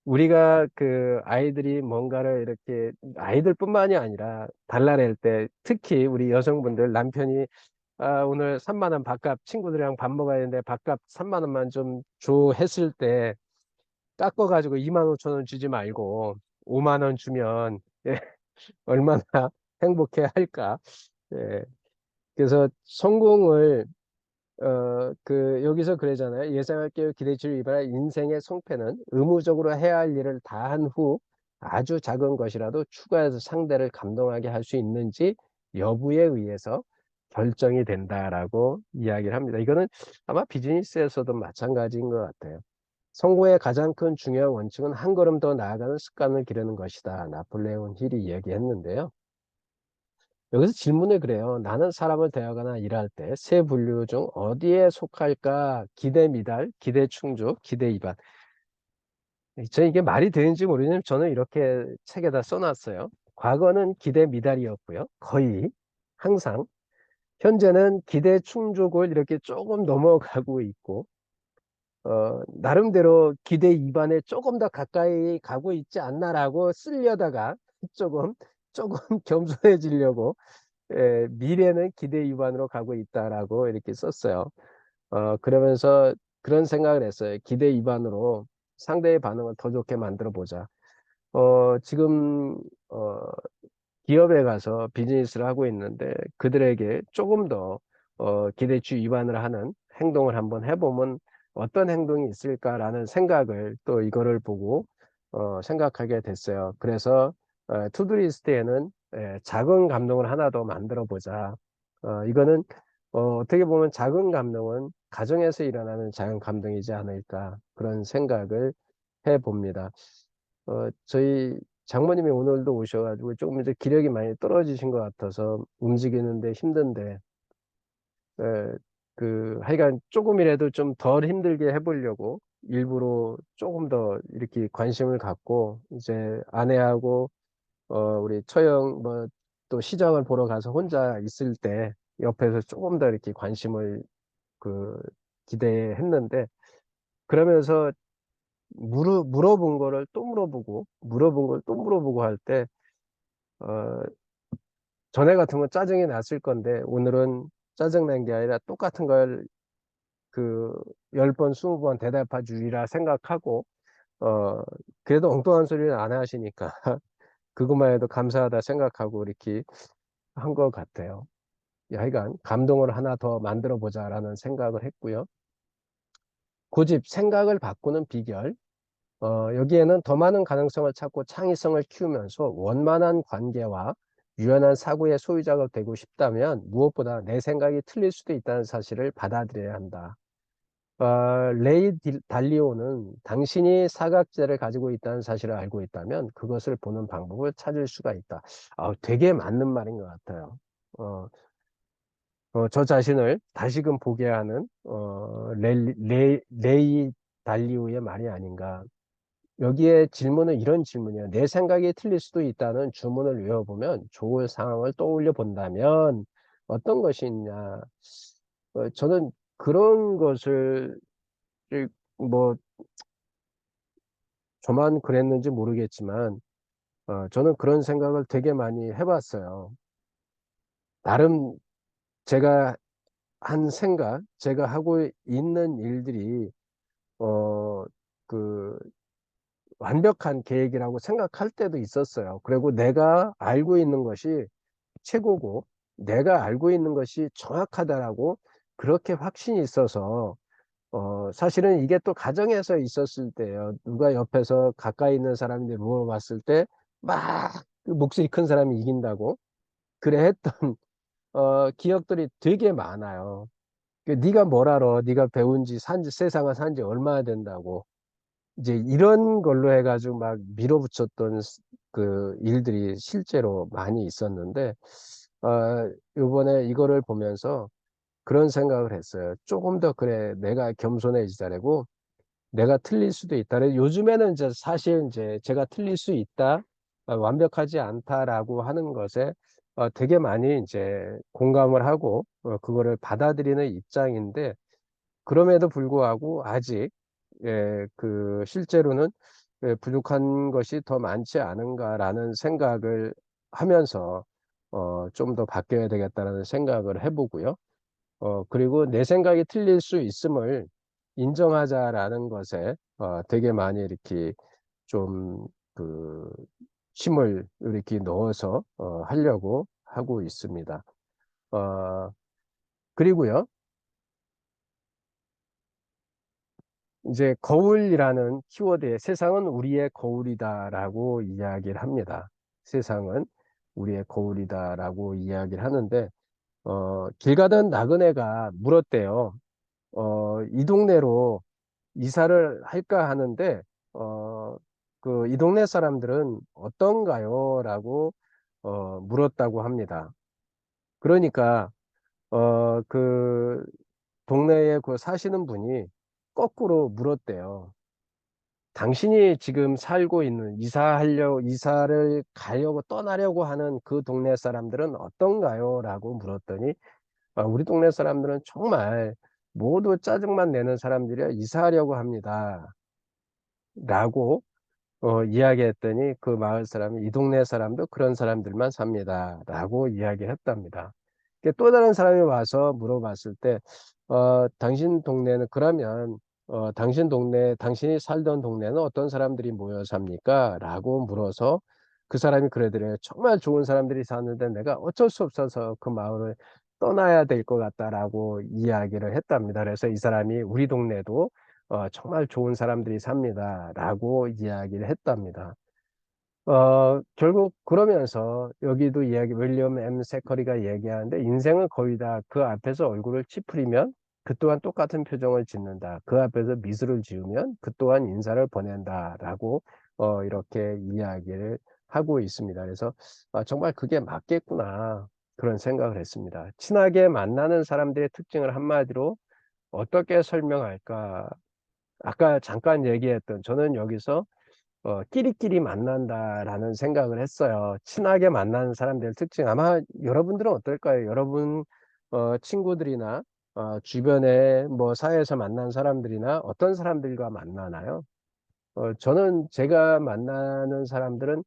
우리가 그 아이들이 뭔가를 이렇게 아이들뿐만이 아니라 달라낼 때 특히 우리 여성분들 남편이 오늘 3만 원 밥값 친구들이랑 밥 먹어야 되는데 밥값 3만 원만 좀 줘 했을 때 깎아가지고 2만 5천 원 주지 말고 5만 원 주면 예, 얼마나 행복해 할까. 예, 그래서 성공을 여기서 그러잖아요. 예상할게요. 기대치를 위반한 인생의 성패는 의무적으로 해야 할 일을 다 한 후 아주 작은 것이라도 추가해서 상대를 감동하게 할 수 있는지 여부에 의해서 결정이 된다라고 이야기를 합니다. 이거는 아마 비즈니스에서도 마찬가지인 것 같아요. 성공의 가장 큰 중요한 원칙은 한 걸음 더 나아가는 습관을 기르는 것이다. 나폴레옹 힐이 얘기했는데요. 여기서 질문을 그래요. 나는 사람을 대하거나 일할 때 세 분류 중 어디에 속할까? 기대 미달, 기대 충족, 기대 이반. 저는 이게 말이 되는지 모르겠는데 저는 이렇게 책에다 써놨어요. 과거는 기대 미달이었고요. 거의 항상. 현재는 기대 충족을 이렇게 조금 넘어가고 있고, 나름대로 기대 이반에 조금 더 가까이 가고 있지 않나라고 쓰려다가 조금 겸손해지려고 미래는 기대 위반으로 가고 있다라고 이렇게 썼어요. 그러면서 그런 생각을 했어요. 기대 위반으로 상대의 반응을 더 좋게 만들어 보자. 지금 어, 기업에 가서 비즈니스를 하고 있는데 그들에게 조금 더 기대치 위반을 하는 행동을 한번 해보면 어떤 행동이 있을까라는 생각을 또 이거를 보고 생각하게 됐어요. 그래서 투두리스트에는 작은 감동을 하나 더 만들어 보자. 이거는 어떻게 보면 작은 감동은 가정에서 일어나는 작은 감동이지 않을까 그런 생각을 해봅니다. 저희 장모님이 오늘도 오셔가지고 조금 이제 기력이 많이 떨어지신 것 같아서 움직이는데 힘든데, 하여간 조금이라도 좀 덜 힘들게 해보려고 일부러 조금 더 이렇게 관심을 갖고, 이제 아내하고, 우리 처형 또 시장을 보러 가서 혼자 있을 때 옆에서 조금 더 이렇게 관심을 그 기대했는데, 그러면서 물어본 거를 또 물어보고, 물어본 걸 또 물어보고 할 때, 어, 전에 같은 건 짜증이 났을 건데, 오늘은 짜증난 게 아니라 똑같은 걸 그 10번, 20번 대답해 주리라 생각하고, 어, 그래도 엉뚱한 소리는 안 하시니까, 그것만 해도 감사하다 생각하고 이렇게 한 것 같아요. 하여간 감동을 하나 더 만들어 보자라는 생각을 했고요. 고집, 생각을 바꾸는 비결. 여기에는 더 많은 가능성을 찾고 창의성을 키우면서 원만한 관계와 유연한 사고의 소유자가 되고 싶다면 무엇보다 내 생각이 틀릴 수도 있다는 사실을 받아들여야 한다. 달리오는 당신이 사각지대를 가지고 있다는 사실을 알고 있다면 그것을 보는 방법을 찾을 수가 있다. 되게 맞는 말인 것 같아요. 어, 저 자신을 다시금 보게 하는 레이 달리오의 말이 아닌가. 여기에 질문은 이런 질문이에요. 내 생각이 틀릴 수도 있다는 주문을 외워보면 좋은 상황을 떠올려 본다면 어떤 것이 있냐. 저는 그런 것을 뭐 저만 그랬는지 모르겠지만 저는 그런 생각을 되게 많이 해봤어요. 나름 제가 한 생각, 제가 하고 있는 일들이 어, 그 완벽한 계획이라고 생각할 때도 있었어요. 그리고 내가 알고 있는 것이 최고고 내가 알고 있는 것이 정확하다라고 그렇게 확신이 있어서 사실은 이게 또 가정에서 있었을 때요. 누가 옆에서 가까이 있는 사람인데 물어봤을 때 막 목소리 큰 사람이 이긴다고 그래 했던 기억들이 되게 많아요. 네가 뭘 알아? 네가 배운 지 세상을 산 지 얼마나 된다고. 이제 이런 걸로 해가지고 막 밀어붙였던 그 일들이 실제로 많이 있었는데, 요번에 이거를 보면서 그런 생각을 했어요. 조금 더 그래, 내가 겸손해지자라고, 내가 틀릴 수도 있다. 요즘에는 이제 사실 이제 제가 틀릴 수 있다, 완벽하지 않다라고 하는 것에 되게 많이 이제 공감을 하고, 그거를 받아들이는 입장인데, 그럼에도 불구하고 아직 그 실제로는 부족한 것이 더 많지 않은가라는 생각을 하면서 좀 더 바뀌어야 되겠다는 생각을 해보고요. 그리고 내 생각이 틀릴 수 있음을 인정하자라는 것에 되게 많이 이렇게 좀 그 힘을 이렇게 넣어서 하려고 하고 있습니다. 어, 그리고요, 이제 거울이라는 키워드에 세상은 우리의 거울이다라고 이야기를 합니다. 세상은 우리의 거울이다라고 이야기를 하는데, 길 가던 나그네가 물었대요. 이 동네로 이사를 할까 하는데, 어, 이 동네 사람들은 어떤가요? 라고 물었다고 합니다. 그러니까 그 동네에 그 사시는 분이 거꾸로 물었대요. 당신이 지금 살고 있는 이사를 가려고 떠나려고 하는 그 동네 사람들은 어떤가요? 라고 물었더니 우리 동네 사람들은 정말 모두 짜증만 내는 사람들이야 이사하려고 합니다. 라고 이야기했더니 그 마을 사람이 이 동네 사람도 그런 사람들만 삽니다. 라고 이야기했답니다. 또 다른 사람이 와서 물어봤을 때, 당신 동네는 그러면, 당신이 살던 동네는 어떤 사람들이 모여 삽니까? 라고 물어서 그 사람이 그러더래요. 정말 좋은 사람들이 사는데 내가 어쩔 수 없어서 그 마을을 떠나야 될 것 같다라고 이야기를 했답니다. 그래서 이 사람이 우리 동네도 정말 좋은 사람들이 삽니다. 라고 이야기를 했답니다. 결국 그러면서 여기도 윌리엄 M. 세커리가 얘기하는데 인생은 거의 다 그 앞에서 얼굴을 찌푸리면 그 또한 똑같은 표정을 짓는다. 그 앞에서 미소를 지으면 그 또한 인사를 보낸다. 라고 이렇게 이야기를 하고 있습니다. 그래서 정말 그게 맞겠구나. 그런 생각을 했습니다. 친하게 만나는 사람들의 특징을 한마디로 어떻게 설명할까? 아까 잠깐 얘기했던 저는 여기서 끼리끼리 만난다라는 생각을 했어요. 친하게 만나는 사람들 특징 아마 여러분들은 어떨까요? 여러분 친구들이나 주변에 뭐 사회에서 만난 사람들이나 어떤 사람들과 만나나요? 저는 제가 만나는 사람들은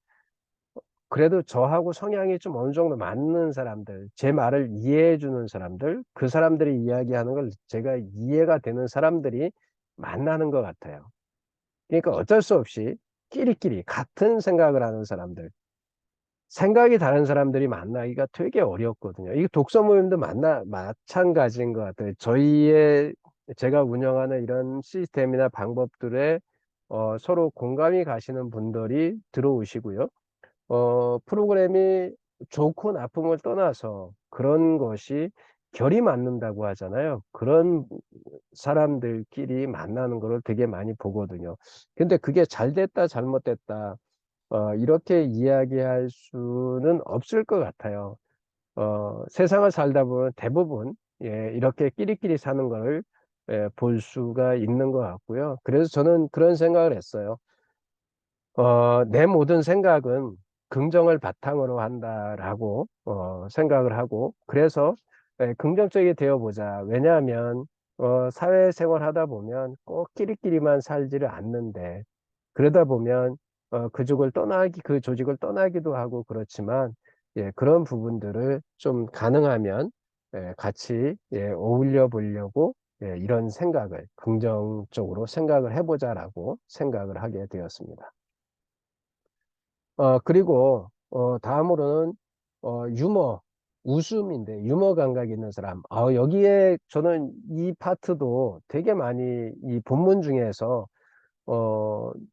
그래도 저하고 성향이 좀 어느 정도 맞는 사람들, 제 말을 이해해 주는 사람들, 그 사람들이 이야기하는 걸 제가 이해가 되는 사람들이 만나는 것 같아요. 그러니까 어쩔 수 없이 끼리끼리 같은 생각을 하는 사람들, 생각이 다른 사람들이 만나기가 되게 어렵거든요. 이거 독서 모임도 마찬가지인 것 같아요. 제가 운영하는 이런 시스템이나 방법들에 서로 공감이 가시는 분들이 들어오시고요. 프로그램이 좋고 나쁨을 떠나서 그런 것이 결이 맞는다고 하잖아요. 그런 사람들끼리 만나는 거를 되게 많이 보거든요. 근데 그게 잘 됐다, 잘못됐다, 이렇게 이야기할 수는 없을 것 같아요. 세상을 살다 보면 대부분, 이렇게 끼리끼리 사는 거를 볼 수가 있는 것 같고요. 그래서 저는 그런 생각을 했어요. 내 모든 생각은 긍정을 바탕으로 한다라고 생각을 하고 그래서 긍정적이 되어 보자. 왜냐하면 사회생활 하다 보면 꼭 끼리끼리만 살지를 않는데 그러다 보면 그 조직을 떠나기도 하고 그렇지만 그런 부분들을 좀 가능하면 같이 어울려 보려고 이런 생각을 긍정적으로 생각을 해보자라고 생각을 하게 되었습니다. 그리고, 다음으로는, 웃음인데, 유머 감각 있는 사람. 여기에 저는 이 파트도 되게 많이 이 본문 중에서,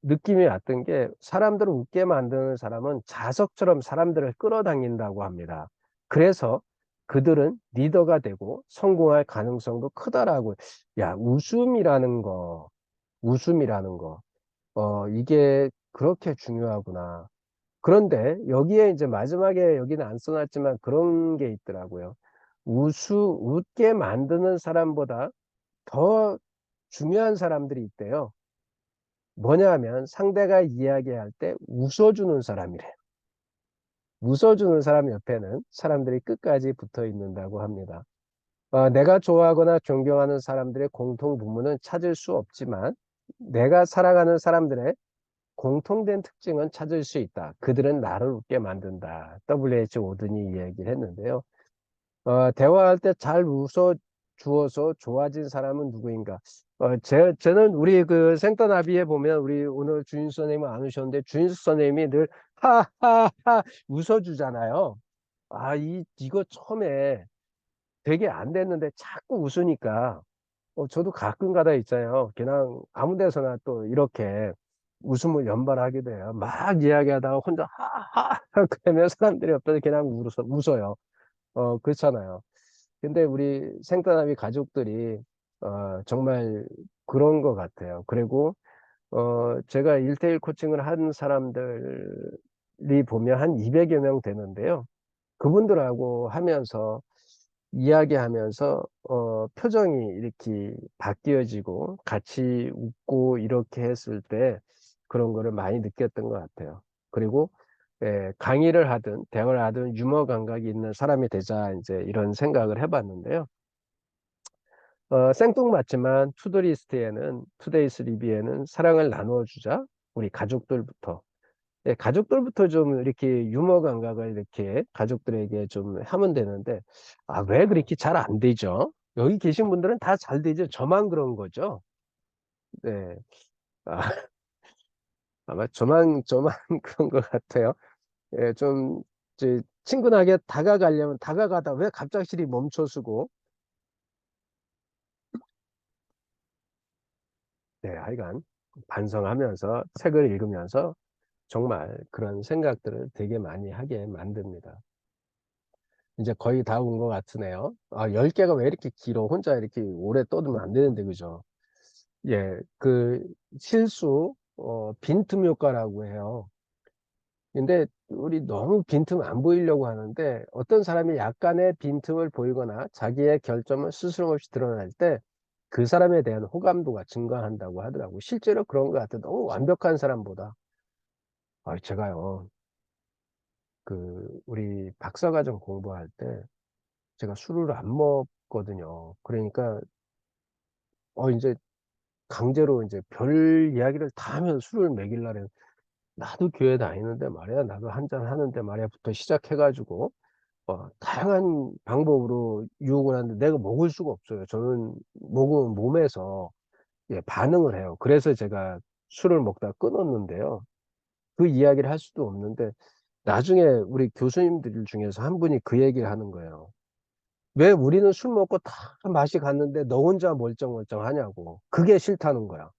느낌이 왔던 게, 사람들을 웃게 만드는 사람은 자석처럼 사람들을 끌어당긴다고 합니다. 그래서 그들은 리더가 되고 성공할 가능성도 크다라고. 야, 웃음이라는 거, 이게 그렇게 중요하구나. 그런데 여기에 이제 마지막에 여기는 안 써놨지만 그런 게 있더라고요. 웃게 만드는 사람보다 더 중요한 사람들이 있대요. 뭐냐 하면 상대가 이야기할 때 웃어주는 사람이래. 웃어주는 사람 옆에는 사람들이 끝까지 붙어 있는다고 합니다. 내가 좋아하거나 존경하는 사람들의 공통 부문은 찾을 수 없지만 내가 살아가는 사람들의 공통된 특징은 찾을 수 있다. 그들은 나를 웃게 만든다. WHO 오든이 이 얘기를 했는데요. 대화할 때 잘 웃어 주어서 좋아진 사람은 누구인가? 저는 우리 그 생터나비에 보면 우리 오늘 주인수 선생님은 안 오셨는데 주인수 선생님이 늘 하하하 웃어주잖아요. 이거 처음에 되게 안 됐는데 자꾸 웃으니까 저도 가끔 가다 있잖아요. 그냥 아무 데서나 또 이렇게 웃음을 연발하게 돼요. 막 이야기하다가 혼자 하하 그러면 사람들이 옆에서 그냥 웃어요. 그렇잖아요. 근데 우리 생태나비 가족들이 정말 그런 것 같아요. 그리고 제가 1대1 코칭을 한 사람들이 보면 한 200여 명 되는데요. 그분들하고 하면서 이야기하면서 표정이 이렇게 바뀌어지고 같이 웃고 이렇게 했을 때 그런 거를 많이 느꼈던 것 같아요. 그리고 강의를 하든 대화를 하든 유머 감각이 있는 사람이 되자 이제 이런 생각을 해봤는데요. 생뚱맞지만 투더리스트에는 투데이스 리뷰에는 사랑을 나누어 주자 우리 가족들부터 가족들부터 좀 이렇게 유머 감각을 이렇게 가족들에게 좀 하면 되는데 왜 그렇게 잘 안 되죠? 여기 계신 분들은 다 잘 되죠. 저만 그런 거죠. 네. 아, 아마 저만 그런 것 같아요. 좀 이제 친근하게 다가가려면 다가가다 왜 갑작스레 멈춰서고 하여간 반성하면서 책을 읽으면서 정말 그런 생각들을 되게 많이 하게 만듭니다. 이제 거의 다 온 것 같으네요. 10개가 왜 이렇게 길어? 혼자 이렇게 오래 떠들면 안 되는데, 그죠? 그 실수, 빈틈 효과라고 해요. 근데 우리 너무 빈틈 안 보이려고 하는데 어떤 사람이 약간의 빈틈을 보이거나 자기의 결점을 스스럼 없이 드러낼 때 그 사람에 대한 호감도가 증가한다고 하더라고. 실제로 그런 것 같아요. 너무 완벽한 사람보다. 제가요, 우리 박사과정 공부할 때 제가 술을 안 먹거든요. 그러니까, 이제 강제로 이제 별 이야기를 다 하면 술을 먹이려고 나도 교회 다니는데 말이야. 나도 한잔 하는데 말이야.부터 시작해가지고, 다양한 방법으로 유혹을 하는데 내가 먹을 수가 없어요. 저는 먹으면 몸에서 반응을 해요. 그래서 제가 술을 먹다 끊었는데요. 그 이야기를 할 수도 없는데 나중에 우리 교수님들 중에서 한 분이 그 얘기를 하는 거예요. 왜 우리는 술 먹고 다 맛이 갔는데 너 혼자 멀쩡멀쩡 하냐고. 그게 싫다는 거야.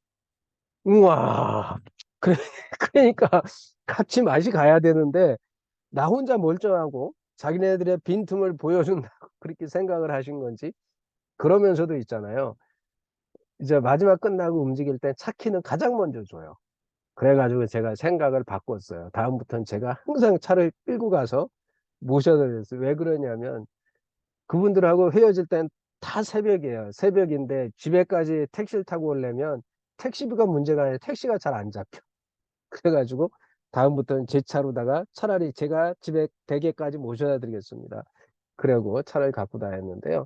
우와. 그래, 그러니까 같이 맛이 가야 되는데 나 혼자 멀쩡하고 자기네들의 빈틈을 보여준다고 그렇게 생각을 하신 건지 그러면서도 있잖아요. 이제 마지막 끝나고 움직일 때 차 키는 가장 먼저 줘요. 그래가지고 제가 생각을 바꿨어요. 다음부터는 제가 항상 차를 끌고 가서 모셔다 줬어요. 왜 그러냐면 그분들하고 헤어질 땐 다 새벽이에요. 새벽인데 집에까지 택시를 타고 오려면 택시비가 문제가 아니라 택시가 잘 안 잡혀. 그래가지고 다음부터는 제 차로다가 차라리 제가 집에 댁에까지 모셔다 드리겠습니다. 그러고 차를 갖고 다녔는데요.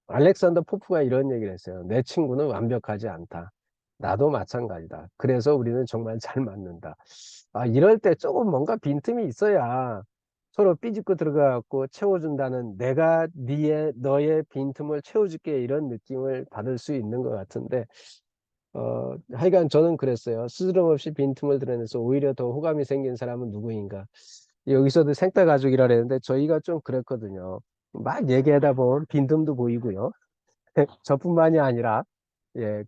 알렉산더 포프가 이런 얘기를 했어요. 내 친구는 완벽하지 않다. 나도 마찬가지다. 그래서 우리는 정말 잘 맞는다. 이럴 때 조금 뭔가 빈틈이 있어야 서로 삐집고 들어가갖고 채워준다는 내가 너의 빈틈을 채워줄게 이런 느낌을 받을 수 있는 것 같은데, 하여간 저는 그랬어요. 스스럼없이 빈틈을 드러내서 오히려 더 호감이 생긴 사람은 누구인가. 여기서도 생태 가족이라 그랬는데 저희가 좀 그랬거든요. 막 얘기하다 보면 빈틈도 보이고요. 저뿐만이 아니라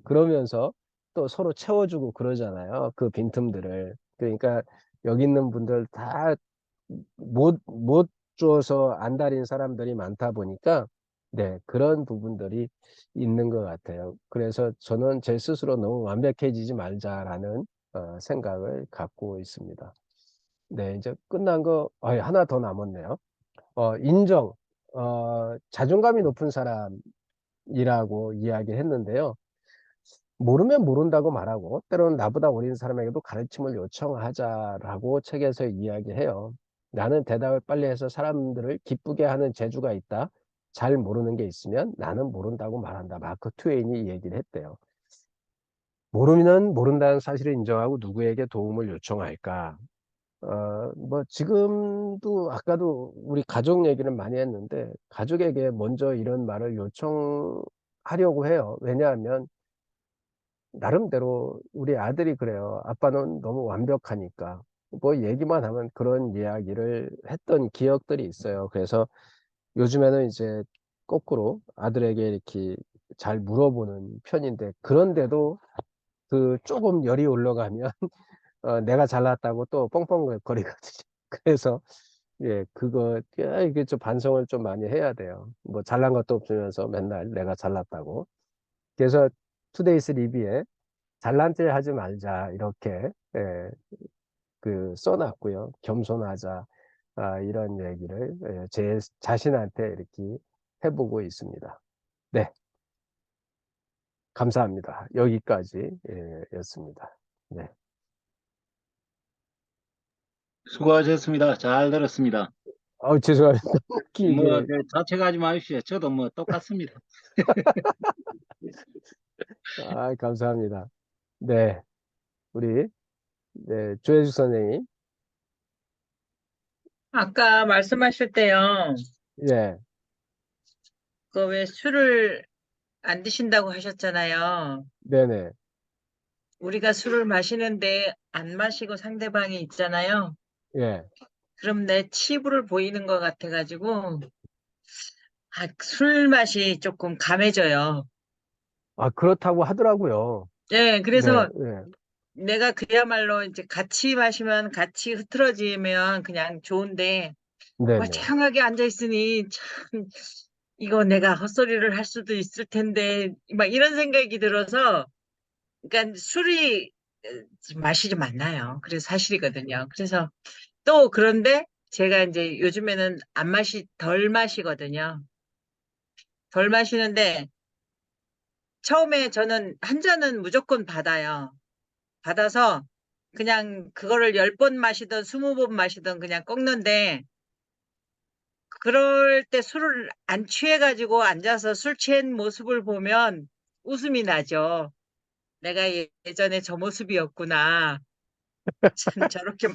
그러면서 또 서로 채워주고 그러잖아요. 그 빈틈들을. 그러니까 여기 있는 분들 다 못 줘서 안달인 사람들이 많다 보니까 그런 부분들이 있는 것 같아요. 그래서 저는 제 스스로 너무 완벽해지지 말자라는 생각을 갖고 있습니다. 이제 끝난 거 하나 더 남았네요. 인정. 자존감이 높은 사람이라고 이야기를 했는데요. 모르면 모른다고 말하고 때로는 나보다 어린 사람에게도 가르침을 요청하자라고 책에서 이야기해요. 나는 대답을 빨리 해서 사람들을 기쁘게 하는 재주가 있다. 잘 모르는 게 있으면 나는 모른다고 말한다. 마크 트웨인이 이 얘기를 했대요. 모르면 모른다는 사실을 인정하고 누구에게 도움을 요청할까? 뭐 지금도 아까도 우리 가족 얘기는 많이 했는데 가족에게 먼저 이런 말을 요청하려고 해요. 왜냐하면 나름대로 우리 아들이 그래요. 아빠는 너무 완벽하니까. 뭐 얘기만 하면 그런 이야기를 했던 기억들이 있어요. 그래서 요즘에는 이제 거꾸로 아들에게 이렇게 잘 물어보는 편인데 그런데도 그 조금 열이 올라가면 내가 잘났다고 또 뻥뻥거리거든요. 그래서 예, 이게 좀 반성을 좀 많이 해야 돼요. 뭐 잘난 것도 없으면서 맨날 내가 잘났다고. 그래서 투데이스 리뷰에 잘난 체 하지 말자 이렇게 예, 써놨고요. 겸손하자 이런 얘기를 제 자신한테 이렇게 해보고 있습니다. 네, 감사합니다. 여기까지 였습니다. 네. 수고하셨습니다. 잘 들었습니다. 죄송합니다. 뭐, 길게 자책하지 마십시오. 저도 뭐 똑같습니다. 감사합니다. 네, 우리 조혜숙 선생님. 아까 말씀하실 때요, 예, 그 왜 술을 안 드신다고 하셨잖아요. 네네, 우리가 술을 마시는데 안 마시고 상대방이 있잖아요. 예. 그럼 내 치부를 보이는 것 같아가지고, 술 맛이 조금 감해져요. 그렇다고 하더라고요. 예, 네, 그래서 예, 내가 그야말로 이제 같이 마시면 같이 흐트러지면 그냥 좋은데, 네네. 멀쩡하게 앉아있으니 참, 이거 내가 헛소리를 할 수도 있을 텐데, 막 이런 생각이 들어서, 그러니까 술이 마시지 않나요? 그래서 사실이거든요. 그래서 또 그런데 제가 이제 요즘에는 안 덜 마시거든요. 덜 마시는데 처음에 저는 한 잔은 무조건 받아요. 받아서 그냥 그거를 10번 마시던 20번 마시던 그냥 꺾는데 그럴 때 술을 안 취해가지고 앉아서 술 취한 모습을 보면 웃음이 나죠. 내가 예전에 저 모습이었구나. 참 저렇게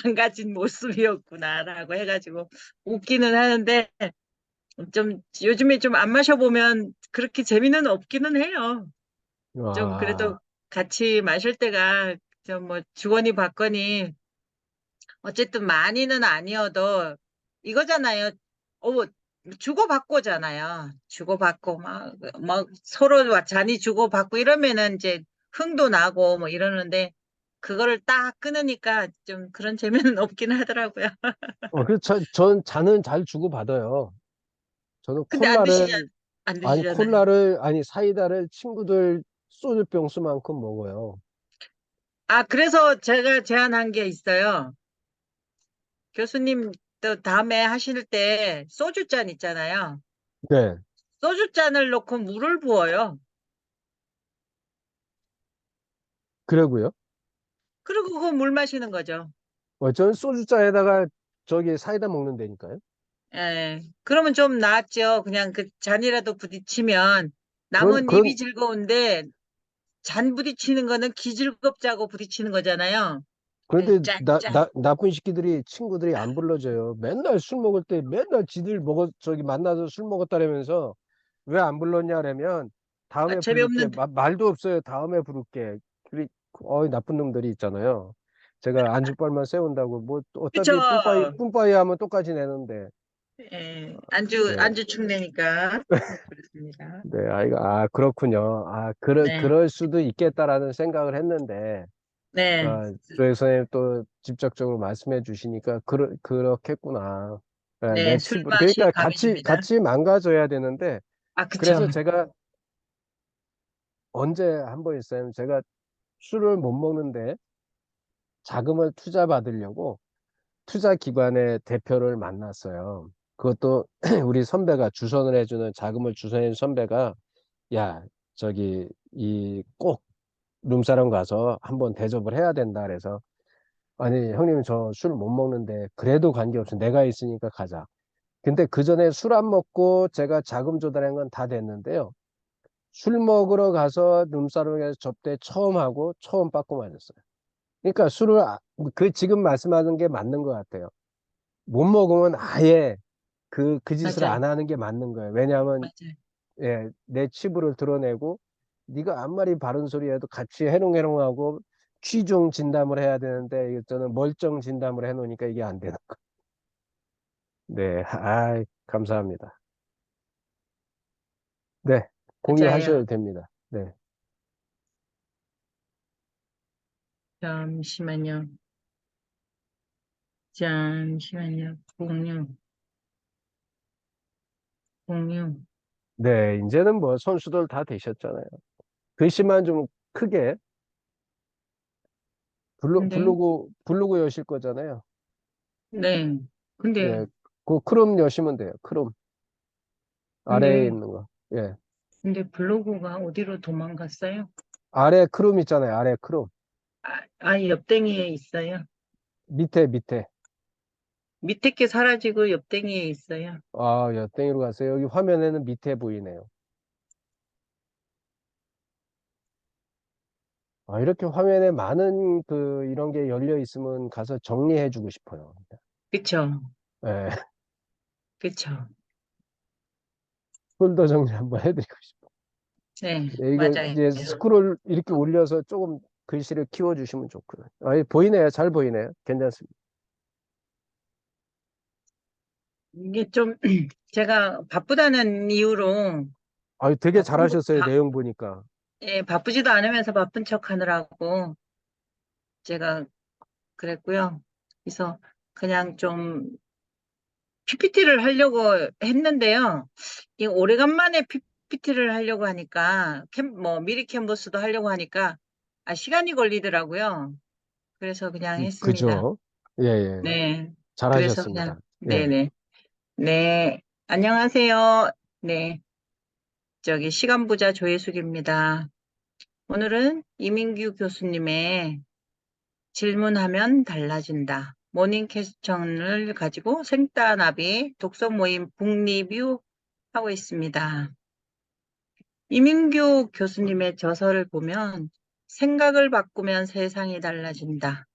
망가진 모습이었구나라고 해가지고 웃기는 하는데 좀 요즘에 좀 안 마셔보면 그렇게 재미는 없기는 해요. 좀 그래도 와, 같이 마실 때가 좀 뭐 주거니 받거니 어쨌든 많이는 아니어도 이거잖아요. 뭐 주고받고잖아요. 주고받고 막 서로 잔이 주고받고 이러면은 이제 흥도 나고 뭐 이러는데 그거를 딱 끊으니까 좀 그런 재미는 없긴 하더라고요. 전 잔은 잘 주고받아요. 저는 근데 안 드시잖아요. 아니, 사이다를 친구들 소주병수만큼 먹어요. 그래서 제가 제안한 게 있어요. 교수님 또 다음에 하실 때 소주잔 있잖아요. 네, 소주잔을 넣고 물을 부어요. 그러고요. 그리고 그거 물 마시는 거죠. 저는 소주잔에다가 저기 사이다 먹는다니까요. 예. 그러면 좀 낫죠. 그냥 그 잔이라도 부딪히면 그런, 남은 그런, 입이 즐거운데 잔 부딪히는 거는 기즐겁자고 부딪히는 거잖아요. 그래서 그런데 짠짠. 나쁜 새끼들이 친구들이 안 불러줘요. 맨날 술 먹을 때 맨날 저기 만나서 술 먹었다라면서 왜 안 불렀냐 그러면 다음에 부를게. 재미없는데. 말도 없어요. 다음에 부를게. 나쁜 놈들이 있잖아요. 제가 안주빨만 세운다고 뭐 그쵸. 어차피 뿜빠이 하면 똑같이 내는데. 예. 네. 안주 축내니까. 그렇습니다. 네, 그렇군요. 네. 그럴 수도 있겠다라는 생각을 했는데, 네. 조혜 선생님 또 직접적으로 말씀해 주시니까, 그렇겠구나. 내 네. 술 치부, 맛이 그러니까 감해집니다. 같이 망가져야 되는데, 그쵸. 그래서 제가 언제 한 번 있어요. 제가 술을 못 먹는데 자금을 투자 받으려고 투자 기관의 대표를 만났어요. 그것도 우리 선배가 자금을 주선해준 선배가, 야, 저기, 꼭 룸사롱 가서 한번 대접을 해야 된다. 그래서, 아니, 형님, 저 술 못 먹는데, 그래도 관계없이 내가 있으니까 가자. 근데 그 전에 술 안 먹고 제가 자금 조달한 건 다 됐는데요. 술 먹으러 가서 룸사롱에서 접대 처음 하고 처음 빠꾸 맞았어요. 그러니까 술을 그 지금 말씀하는 게 맞는 것 같아요. 못 먹으면 아예 그 짓을 맞아요. 안 하는 게 맞는 거예요. 왜냐하면 맞아요. 예, 내 치부를 드러내고 네가 아무리 바른 소리 해도 같이 해롱해롱하고 취중 진담을 해야 되는데 이거 저는 멀쩡 진담을 해놓으니까 이게 안 되는 거. 네, 감사합니다. 네, 맞아요. 공유하셔도 됩니다. 네, 잠시만요. 잠시만요. 공유, 공유. 네, 이제는 뭐 선수들 다 되셨잖아요. 글씨만 좀 크게 근데, 블로그 여실 거잖아요. 네. 근데, 예, 그 크롬 여시면 돼요. 크롬 아래에 근데, 있는 거. 예, 근데 블로그가 어디로 도망갔어요? 아래 크롬 있잖아요. 아래 크롬 옆댕이에 있어요. 밑에. 밑에 게 사라지고 옆댕이에 있어요. 야, 땡이로 갔어요. 여기 화면에는 밑에 보이네요. 이렇게 화면에 많은 이런 게 열려 있으면 가서 정리해 주고 싶어요. 그쵸? 예, 그쵸? 폴더 정리 한번 해드리고 싶어요. 네, 예, 이거 맞아요. 이제 스크롤 이렇게 올려서 조금 글씨를 키워주시면 좋고요. 보이네요. 잘 보이네요. 괜찮습니다. 이게 좀, 제가 바쁘다는 이유로, 되게 바쁜 거, 잘하셨어요. 내용 보니까. 예, 바쁘지도 않으면서 바쁜 척 하느라고 제가 그랬고요. 그래서 그냥 좀 PPT를 하려고 했는데요. 이 오래간만에 PPT를 하려고 하니까, 미리 캔버스도 하려고 하니까, 시간이 걸리더라고요. 그래서 그냥 했습니다. 그죠? 예, 예. 네. 그래서 그냥, 잘하셨습니다. 예. 네네. 네. 안녕하세요. 네. 시간 부자 조혜숙입니다. 오늘은 이민규 교수님의 질문하면 달라진다. 모닝 퀘스천을 가지고 생따나비 독서 모임 북리뷰 하고 있습니다. 이민규 교수님의 저서를 보면 생각을 바꾸면 세상이 달라진다.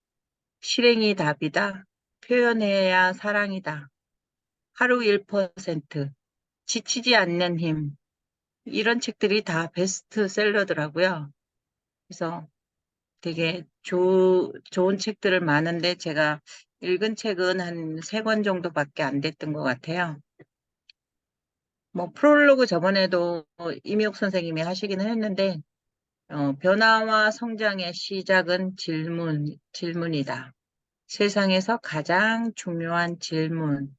실행이 답이다. 표현해야 사랑이다. 하루 1%, 지치지 않는 힘. 이런 책들이 다 베스트셀러더라고요. 그래서 되게 좋은 책들을 많은데 제가 읽은 책은 한 3권 정도밖에 안 됐던 것 같아요. 프롤로그 저번에도 임희옥 선생님이 하시기는 했는데, 변화와 성장의 시작은 질문이다. 세상에서 가장 중요한 질문.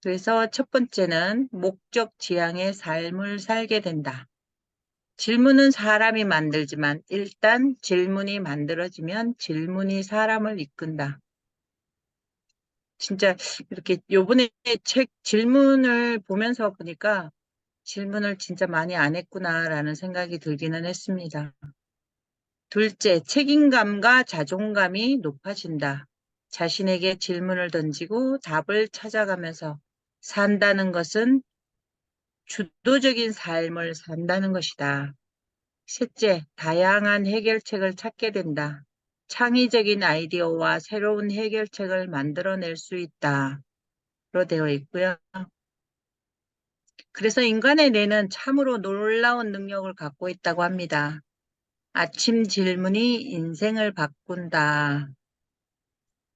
그래서 첫 번째는 목적 지향의 삶을 살게 된다. 질문은 사람이 만들지만 일단 질문이 만들어지면 질문이 사람을 이끈다. 진짜 이렇게 요번에 책 질문을 보면서 보니까 질문을 진짜 많이 안 했구나라는 생각이 들기는 했습니다. 둘째, 책임감과 자존감이 높아진다. 자신에게 질문을 던지고 답을 찾아가면서 산다는 것은 주도적인 삶을 산다는 것이다. 셋째, 다양한 해결책을 찾게 된다. 창의적인 아이디어와 새로운 해결책을 만들어낼 수 있다. 로 되어 있고요. 그래서 인간의 뇌는 참으로 놀라운 능력을 갖고 있다고 합니다. 아침 질문이 인생을 바꾼다.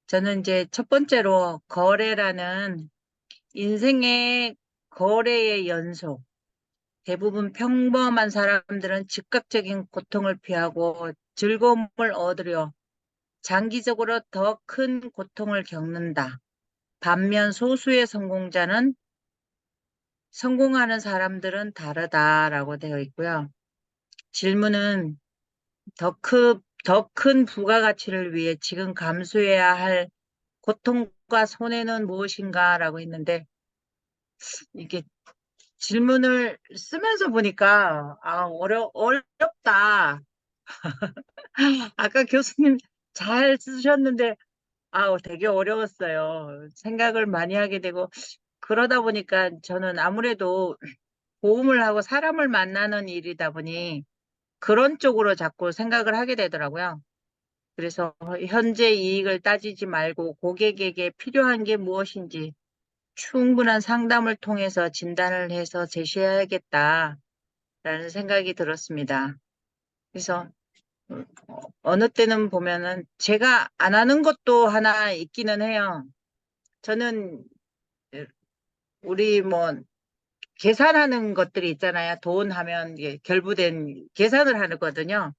저는 이제 첫 번째로 거래라는 인생의 거래의 연속. 대부분 평범한 사람들은 즉각적인 고통을 피하고 즐거움을 얻으려 장기적으로 더 큰 고통을 겪는다. 반면 소수의 성공하는 사람들은 다르다라고 되어 있고요. 질문은 더 큰 부가가치를 위해 지금 감수해야 할 고통과 손해는 무엇인가라고 했는데, 이게 질문을 쓰면서 보니까, 어렵다. 아까 교수님 잘 쓰셨는데, 되게 어려웠어요. 생각을 많이 하게 되고, 그러다 보니까 저는 아무래도 도움을 하고 사람을 만나는 일이다 보니 그런 쪽으로 자꾸 생각을 하게 되더라고요. 그래서 현재 이익을 따지지 말고 고객에게 필요한 게 무엇인지 충분한 상담을 통해서 진단을 해서 제시해야겠다라는 생각이 들었습니다. 그래서 어느 때는 보면은 제가 안 하는 것도 하나 있기는 해요. 저는 우리 뭐 계산하는 것들이 있잖아요. 돈 하면 이게 결부된 계산을 하거든요.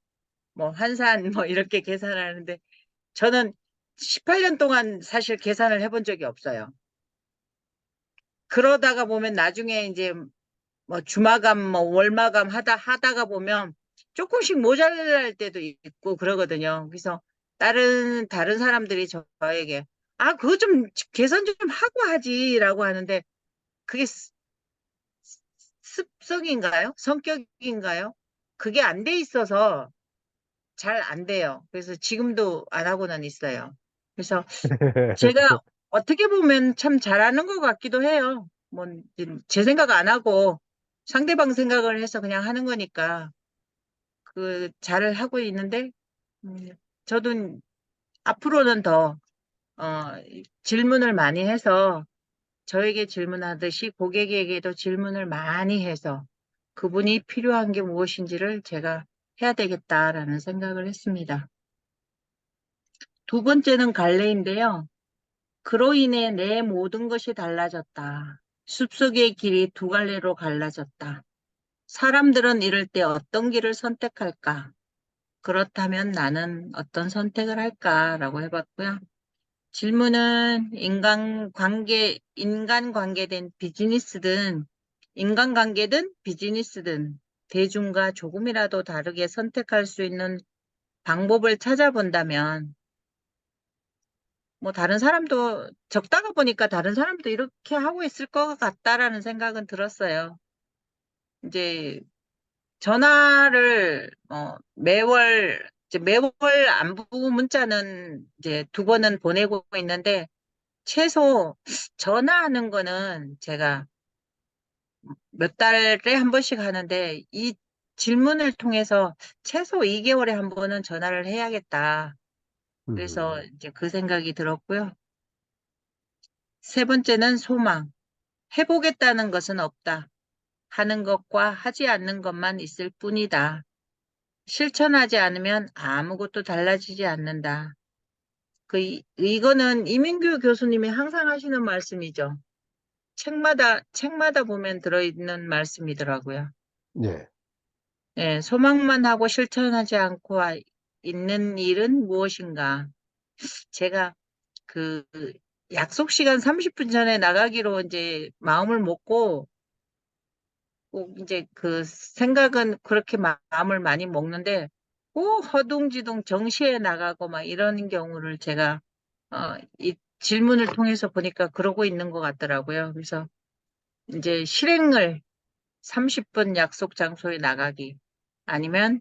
뭐 환산 뭐 이렇게 계산을 하는데 저는 18년 동안 사실 계산을 해본 적이 없어요. 그러다가 보면 나중에 이제 뭐 주마감 뭐 월마감 하다가 보면 조금씩 모자랄 때도 있고 그러거든요. 그래서 다른 사람들이 저에게 아 그거 좀 계산 좀 하고 하지라고 하는데 그게 습성인가요? 성격인가요? 그게 안 돼 있어서 잘 안 돼요. 그래서 지금도 안 하고는 있어요. 그래서 제가 어떻게 보면 참 잘하는 것 같기도 해요. 뭐, 제 생각 안 하고 상대방 생각을 해서 그냥 하는 거니까 잘을 하고 있는데, 음, 저도 앞으로는 더, 질문을 많이 해서 저에게 질문하듯이 고객에게도 질문을 많이 해서 그분이 필요한 게 무엇인지를 제가 해야 되겠다라는 생각을 했습니다. 두 번째는 갈래인데요. 그로 인해 내 모든 것이 달라졌다. 숲속의 길이 두 갈래로 갈라졌다. 사람들은 이럴 때 어떤 길을 선택할까? 그렇다면 나는 어떤 선택을 할까라고 해봤고요. 질문은 인간관계된 비즈니스든, 인간관계든 비즈니스든 대중과 조금이라도 다르게 선택할 수 있는 방법을 찾아본다면 뭐 다른 사람도 적다가 보니까 다른 사람도 이렇게 하고 있을 것 같다라는 생각은 들었어요. 이제 전화를 매월 안부 문자는 이제 두 번은 보내고 있는데 최소 전화하는 거는 제가 몇 달에 한 번씩 하는데 이 질문을 통해서 최소 2개월에 한 번은 전화를 해야겠다. 그래서 음. 이제 그 생각이 들었고요. 세 번째는 소망. 해보겠다는 것은 없다. 하는 것과 하지 않는 것만 있을 뿐이다. 실천하지 않으면 아무것도 달라지지 않는다. 이거는 이민규 교수님이 항상 하시는 말씀이죠. 책마다 보면 들어있는 말씀이더라고요. 네. 예, 소망만 하고 실천하지 않고 있는 일은 무엇인가? 제가 그 약속 시간 30분 전에 나가기로 이제 마음을 먹고 꼭 이제 그 생각은 그렇게 마음을 많이 먹는데 꼭 허둥지둥 정시에 나가고 막 이런 경우를 제가 이 질문을 통해서 보니까 그러고 있는 것 같더라고요. 그래서 이제 실행을 30분 약속 장소에 나가기 아니면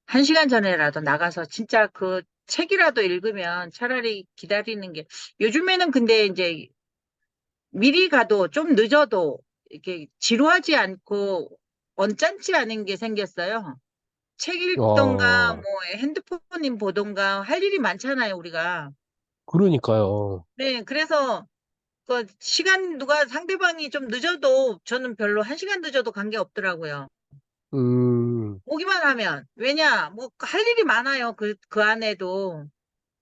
1시간 전에라도 나가서 진짜 그 책이라도 읽으면 차라리 기다리는 게 요즘에는 근데 이제 미리 가도 좀 늦어도 이렇게 지루하지 않고 언짢지 않은 게 생겼어요. 책 읽던가 뭐 어, 핸드폰 보던가 할 일이 많잖아요, 우리가. 그러니까요. 네, 그래서 그 시간 누가 상대방이 좀 늦어도 저는 별로 1시간 늦어도 관계 없더라고요. 음, 오기만 하면. 왜냐, 뭐 할 일이 많아요. 그 안에도.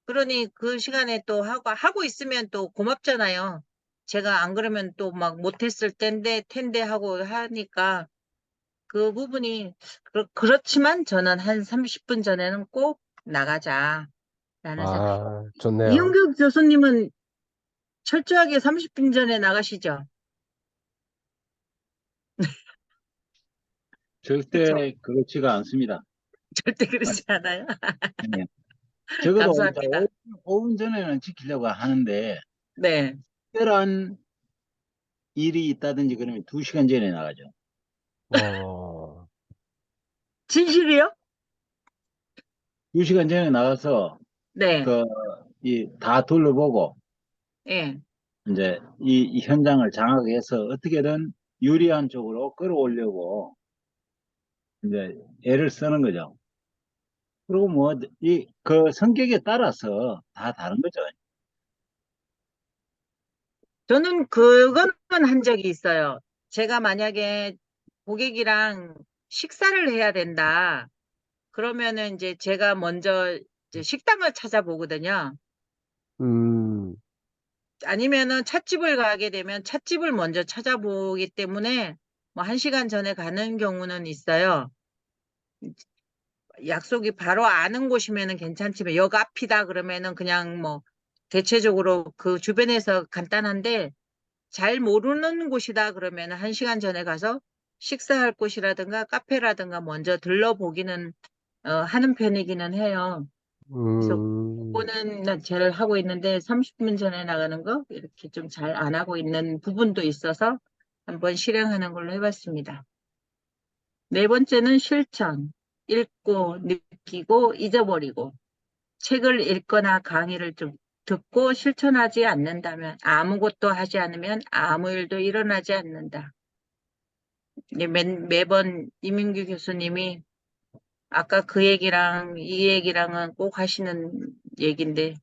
그러니 그 시간에 또 하고 있으면 또 고맙잖아요. 제가 안 그러면 또 막 못했을 텐데 하고 하니까 그 부분이 그렇지만 저는 한 30분 전에는 꼭 나가자라는 생각. 좋네요. 이은규 교수님은 철저하게 30분 전에 나가시죠? 그렇죠? 절대 그렇지가 않습니다. 절대 그러지 않아요. 네. 적어도 이제 감사합니다. 5분 전에는 지키려고 하는데, 네. 특별한 일이 있다든지 그러면 2시간 전에 나가죠. 어, 진실이요? 2시간 전에 나가서 네. 다 둘러보고 예. 이제 이 현장을 장악해서 어떻게든 유리한 쪽으로 끌어오려고 이제 애를 쓰는 거죠. 그리고 뭐, 그 성격에 따라서 다 다른 거죠. 저는 그건 한 적이 있어요. 제가 만약에 고객이랑 식사를 해야 된다. 그러면은 이제 제가 먼저 이제 식당을 찾아보거든요. 음, 아니면은 찻집을 가게 되면 찻집을 먼저 찾아보기 때문에 뭐 1시간 전에 가는 경우는 있어요. 약속이 바로 아는 곳이면은 괜찮지만 역 앞이다 그러면은 그냥 뭐 대체적으로 그 주변에서 간단한데 잘 모르는 곳이다 그러면은 1시간 전에 가서 식사할 곳이라든가 카페라든가 먼저 들러보기는 하는 편이기는 해요. 그래서 음, 그거는 제일 하고 있는데 30분 전에 나가는 거 이렇게 좀 잘 안 하고 있는 부분도 있어서 한번 실행하는 걸로 해봤습니다. 네 번째는 실천. 읽고 느끼고 잊어버리고 책을 읽거나 강의를 좀 듣고 실천하지 않는다면 아무것도 하지 않으면 아무 일도 일어나지 않는다. 매번 이민규 교수님이 아까 그 얘기랑 이 얘기랑은 꼭 하시는 얘기인데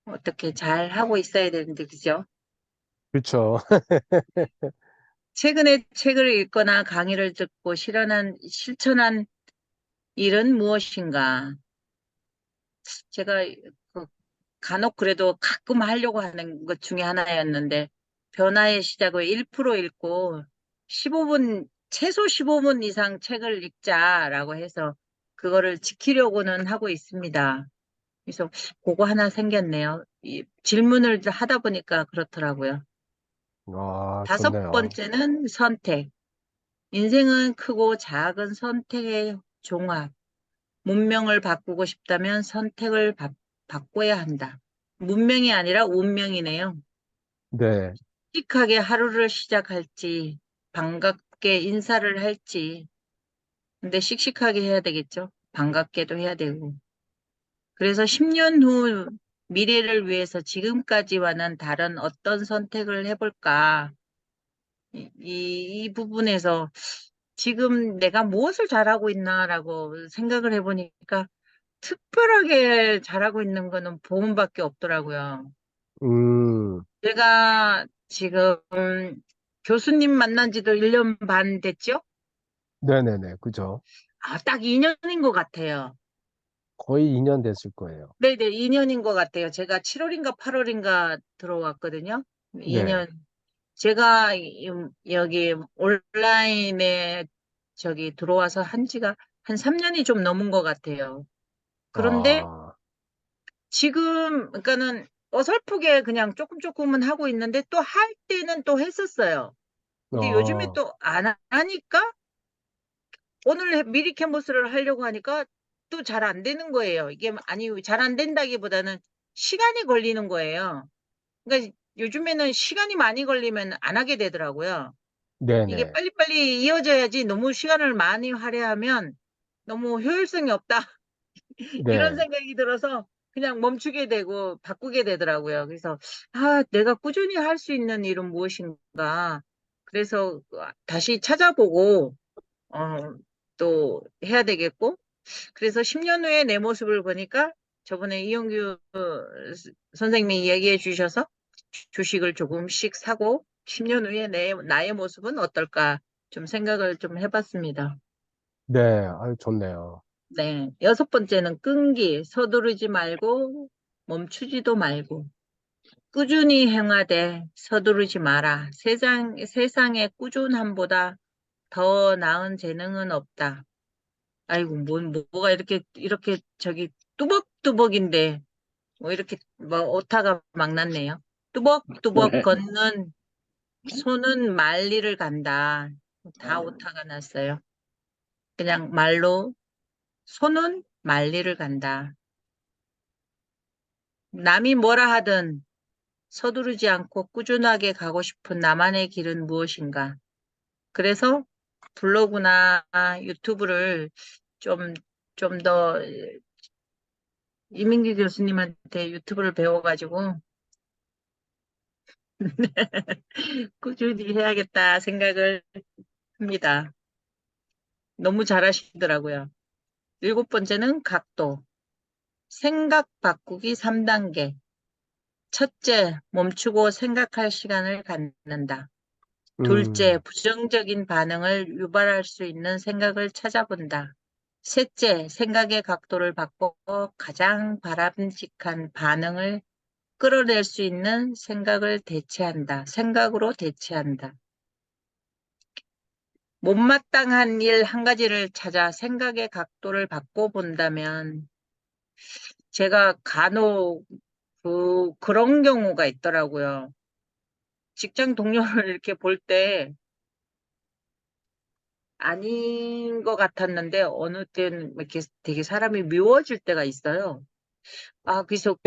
어떻게 잘 하고 있어야 되는데, 그죠? 그렇죠. 최근에 책을 읽거나 강의를 듣고 실천한 일은 무엇인가? 제가 그 간혹 그래도 가끔 하려고 하는 것 중에 하나였는데, 변화의 시작을 1% 읽고 15분, 최소 15분 이상 책을 읽자라고 해서 그거를 지키려고는 하고 있습니다. 그래서 그거 하나 생겼네요. 질문을 하다 보니까 그렇더라고요. 아, 다섯 좋네요. 번째는 선택. 인생은 크고 작은 선택의 종합. 문명을 바꾸고 싶다면 선택을 바꿔야 한다. 문명이 아니라 운명이네요. 네, 씩씩하게 하루를 시작할지, 반갑게 인사를 할지. 근데 씩씩하게 해야 되겠죠? 반갑게도 해야 되고. 그래서 10년 후 미래를 위해서 지금까지와는 다른 어떤 선택을 해볼까? 이 부분에서 지금 내가 무엇을 잘하고 있나라고 생각을 해보니까 특별하게 잘하고 있는 거는 보험밖에 없더라고요. 음, 제가 지금 교수님 만난 지도 1년 반 됐죠? 네네네, 그죠. 아, 딱 2년인 것 같아요. 거의 2년 됐을 거예요. 네네, 2년인 것 같아요. 제가 7월인가 8월인가 들어왔거든요. 네, 2년. 제가 여기 온라인에 저기 들어와서 한 지가 한 3년이 좀 넘은 것 같아요. 그런데 아, 그러니까는 어설프게 그냥 조금 조금은 하고 있는데 또 할 때는 또 했었어요. 근데 요즘에 어, 또 안 하니까 오늘 미리 캔버스를 하려고 하니까 또 잘 안 되는 거예요. 이게 아니 잘 안 된다기보다는 시간이 걸리는 거예요. 그러니까 요즘에는 시간이 많이 걸리면 안 하게 되더라고요. 이게 네네, 빨리빨리 이어져야지 너무 시간을 많이 할애하면 너무 효율성이 없다. 이런 네, 생각이 들어서 그냥 멈추게 되고 바꾸게 되더라고요. 그래서 아, 내가 꾸준히 할 수 있는 일은 무엇인가. 그래서 다시 찾아보고 어, 또 해야 되겠고 그래서 10년 후에 내 모습을 보니까 저번에 이용규 선생님이 이야기해 주셔서 주식을 조금씩 사고 10년 후에 나의 모습은 어떨까 좀 생각을 좀 해봤습니다. 네, 아유, 좋네요. 네. 여섯 번째는 끈기, 서두르지 말고 멈추지도 말고 꾸준히 행하되 서두르지 마라. 세상에 꾸준함보다 더 나은 재능은 없다. 아이고, 뭐가 이렇게 저기 뚜벅뚜벅인데 뭐 이렇게 뭐 오타가 막 났네요. 뚜벅뚜벅 걷는 손은 만리를 간다. 다 오타가 났어요. 그냥 말로 손은 만리를 간다. 남이 뭐라 하든 서두르지 않고 꾸준하게 가고 싶은 나만의 길은 무엇인가? 그래서 블로그나 유튜브를 좀, 좀 더 이민기 교수님한테 유튜브를 배워가지고 꾸준히 해야겠다 생각을 합니다. 너무 잘하시더라고요. 일곱 번째는 각도. 생각 바꾸기 3단계. 첫째, 멈추고 생각할 시간을 갖는다. 둘째, 음, 부정적인 반응을 유발할 수 있는 생각을 찾아본다. 셋째, 생각의 각도를 바꿔 가장 바람직한 반응을 끌어낼 수 있는 생각을 대체한다. 생각으로 대체한다. 못마땅한 일 한 가지를 찾아 생각의 각도를 바꿔본다면 제가 간혹 그런 경우가 있더라고요. 직장 동료를 이렇게 볼 때 아닌 것 같았는데 어느 때는 이렇게 되게 사람이 미워질 때가 있어요. 아, 그래서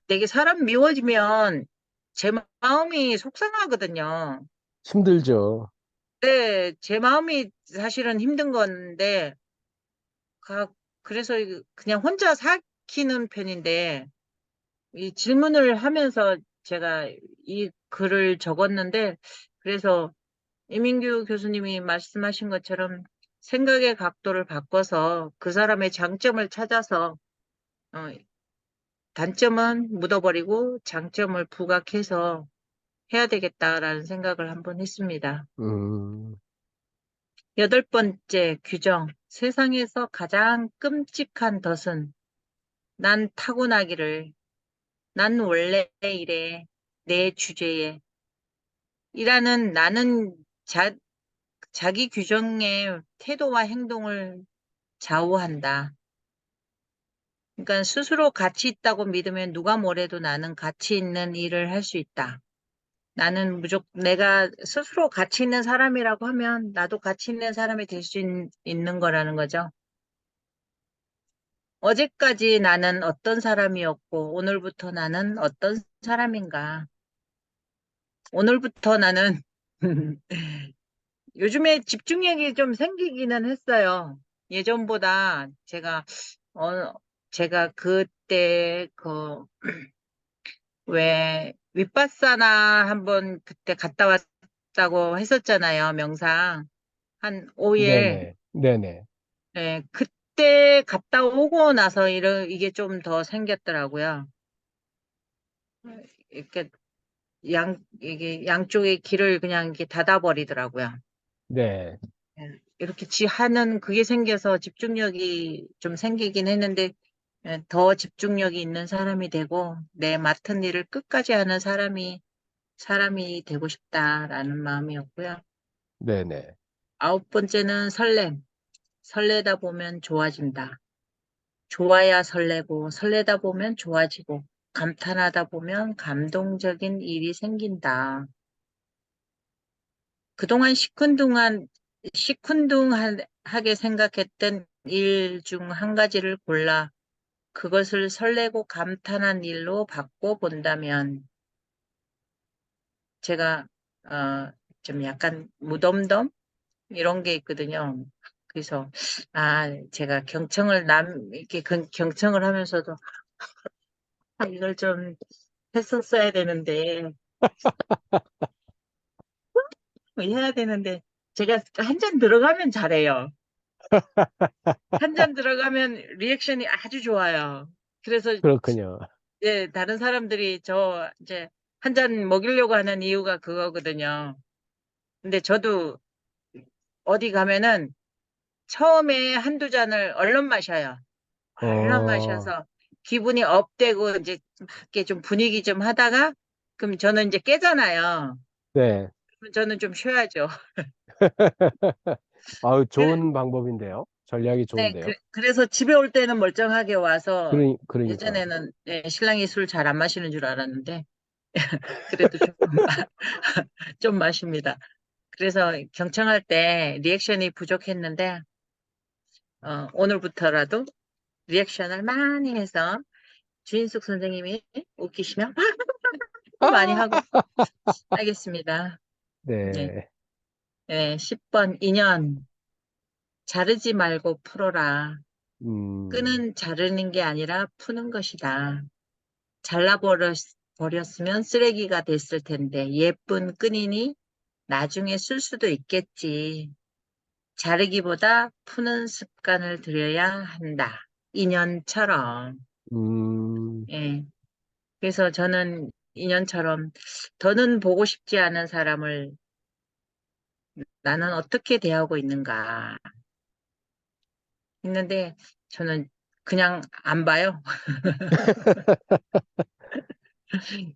되게 사람 미워지면 제 마음이 속상하거든요. 힘들죠. 네, 제 마음이 사실은 힘든 건데, 가- 그래서 그냥 혼자 삭히는 편인데, 이 질문을 하면서 제가 이 글을 적었는데, 그래서 이민규 교수님이 말씀하신 것처럼 생각의 각도를 바꿔서 그 사람의 장점을 찾아서, 어, 단점은 묻어버리고 장점을 부각해서 해야 되겠다라는 생각을 한번 했습니다. 음, 여덟 번째 규정. 세상에서 가장 끔찍한 덫은 난 타고나기를, 난 원래 이래, 내 주제에 이라는 나는 자기 규정의 태도와 행동을 좌우한다. 그러니까 스스로 가치 있다고 믿으면 누가 뭐래도 나는 가치 있는 일을 할 수 있다. 나는 내가 스스로 가치 있는 사람이라고 하면 나도 가치 있는 사람이 될 수 있는 거라는 거죠. 어제까지 나는 어떤 사람이었고, 오늘부터 나는 어떤 사람인가. 오늘부터 나는, 요즘에 집중력이 좀 생기기는 했어요. 예전보다 어, 제가 그때, 왜, 윗바사나 한번 그때 갔다 왔다고 했었잖아요, 명상. 한 5일. 네네, 네네, 네, 그때 갔다 오고 나서 이게 좀 더 생겼더라고요. 이렇게 이게 양쪽의 길을 그냥 이렇게 닫아버리더라고요. 네, 예, 이렇게 하는 그게 생겨서 집중력이 좀 생기긴 했는데, 더 집중력이 있는 사람이 되고, 내 맡은 일을 끝까지 하는 사람이 되고 싶다라는 마음이었고요. 네네. 아홉 번째는 설렘. 설레다 보면 좋아진다. 좋아야 설레고, 설레다 보면 좋아지고, 감탄하다 보면 감동적인 일이 생긴다. 그동안 시큰둥하게 생각했던 일 중 한 가지를 골라 그것을 설레고 감탄한 일로 바꿔본다면 제가, 좀 약간 무덤덤? 이런 게 있거든요. 그래서, 제가 이렇게 경청을 하면서도, 이걸 좀 했었어야 되는데, 해야 되는데, 제가 한 잔 들어가면 잘해요. 한 잔 들어가면 리액션이 아주 좋아요. 그래서 그렇군요. 예, 다른 사람들이 저 이제 한 잔 먹이려고 하는 이유가 그거거든요. 근데 저도 어디 가면은 처음에 한두 잔을 얼른 마셔요. 얼른 어, 마셔서 기분이 업되고 이제 막 이렇게 좀 분위기 좀 하다가 그럼 저는 이제 깨잖아요. 네. 그럼 저는 좀 쉬어야죠. 아유, 그래- 좋은 방법인데요. 전략이 네, 좋은데요. 그래서 집에 올 때는 멀쩡하게 와서 그러니까. 예전에는 신랑이 술 잘 안 마시는 줄 알았는데 그래도 좀, 좀 마십니다. 그래서 경청할 때 리액션이 부족했는데, 오늘부터라도 리액션을 많이 해서 주인숙 선생님이 웃기시면 많이 하고 알겠습니다. 네. 네. 네, 10번 인연 자르지 말고 풀어라. 음, 끈은 자르는 게 아니라 푸는 것이다. 잘라버렸, 버렸으면 쓰레기가 됐을 텐데 예쁜 끈이니 나중에 쓸 수도 있겠지. 자르기보다 푸는 습관을 들여야 한다. 인연처럼. 음, 예. 그래서 저는 인연처럼 더는 보고 싶지 않은 사람을 나는 어떻게 대하고 있는가 했는데 저는 그냥 안 봐요.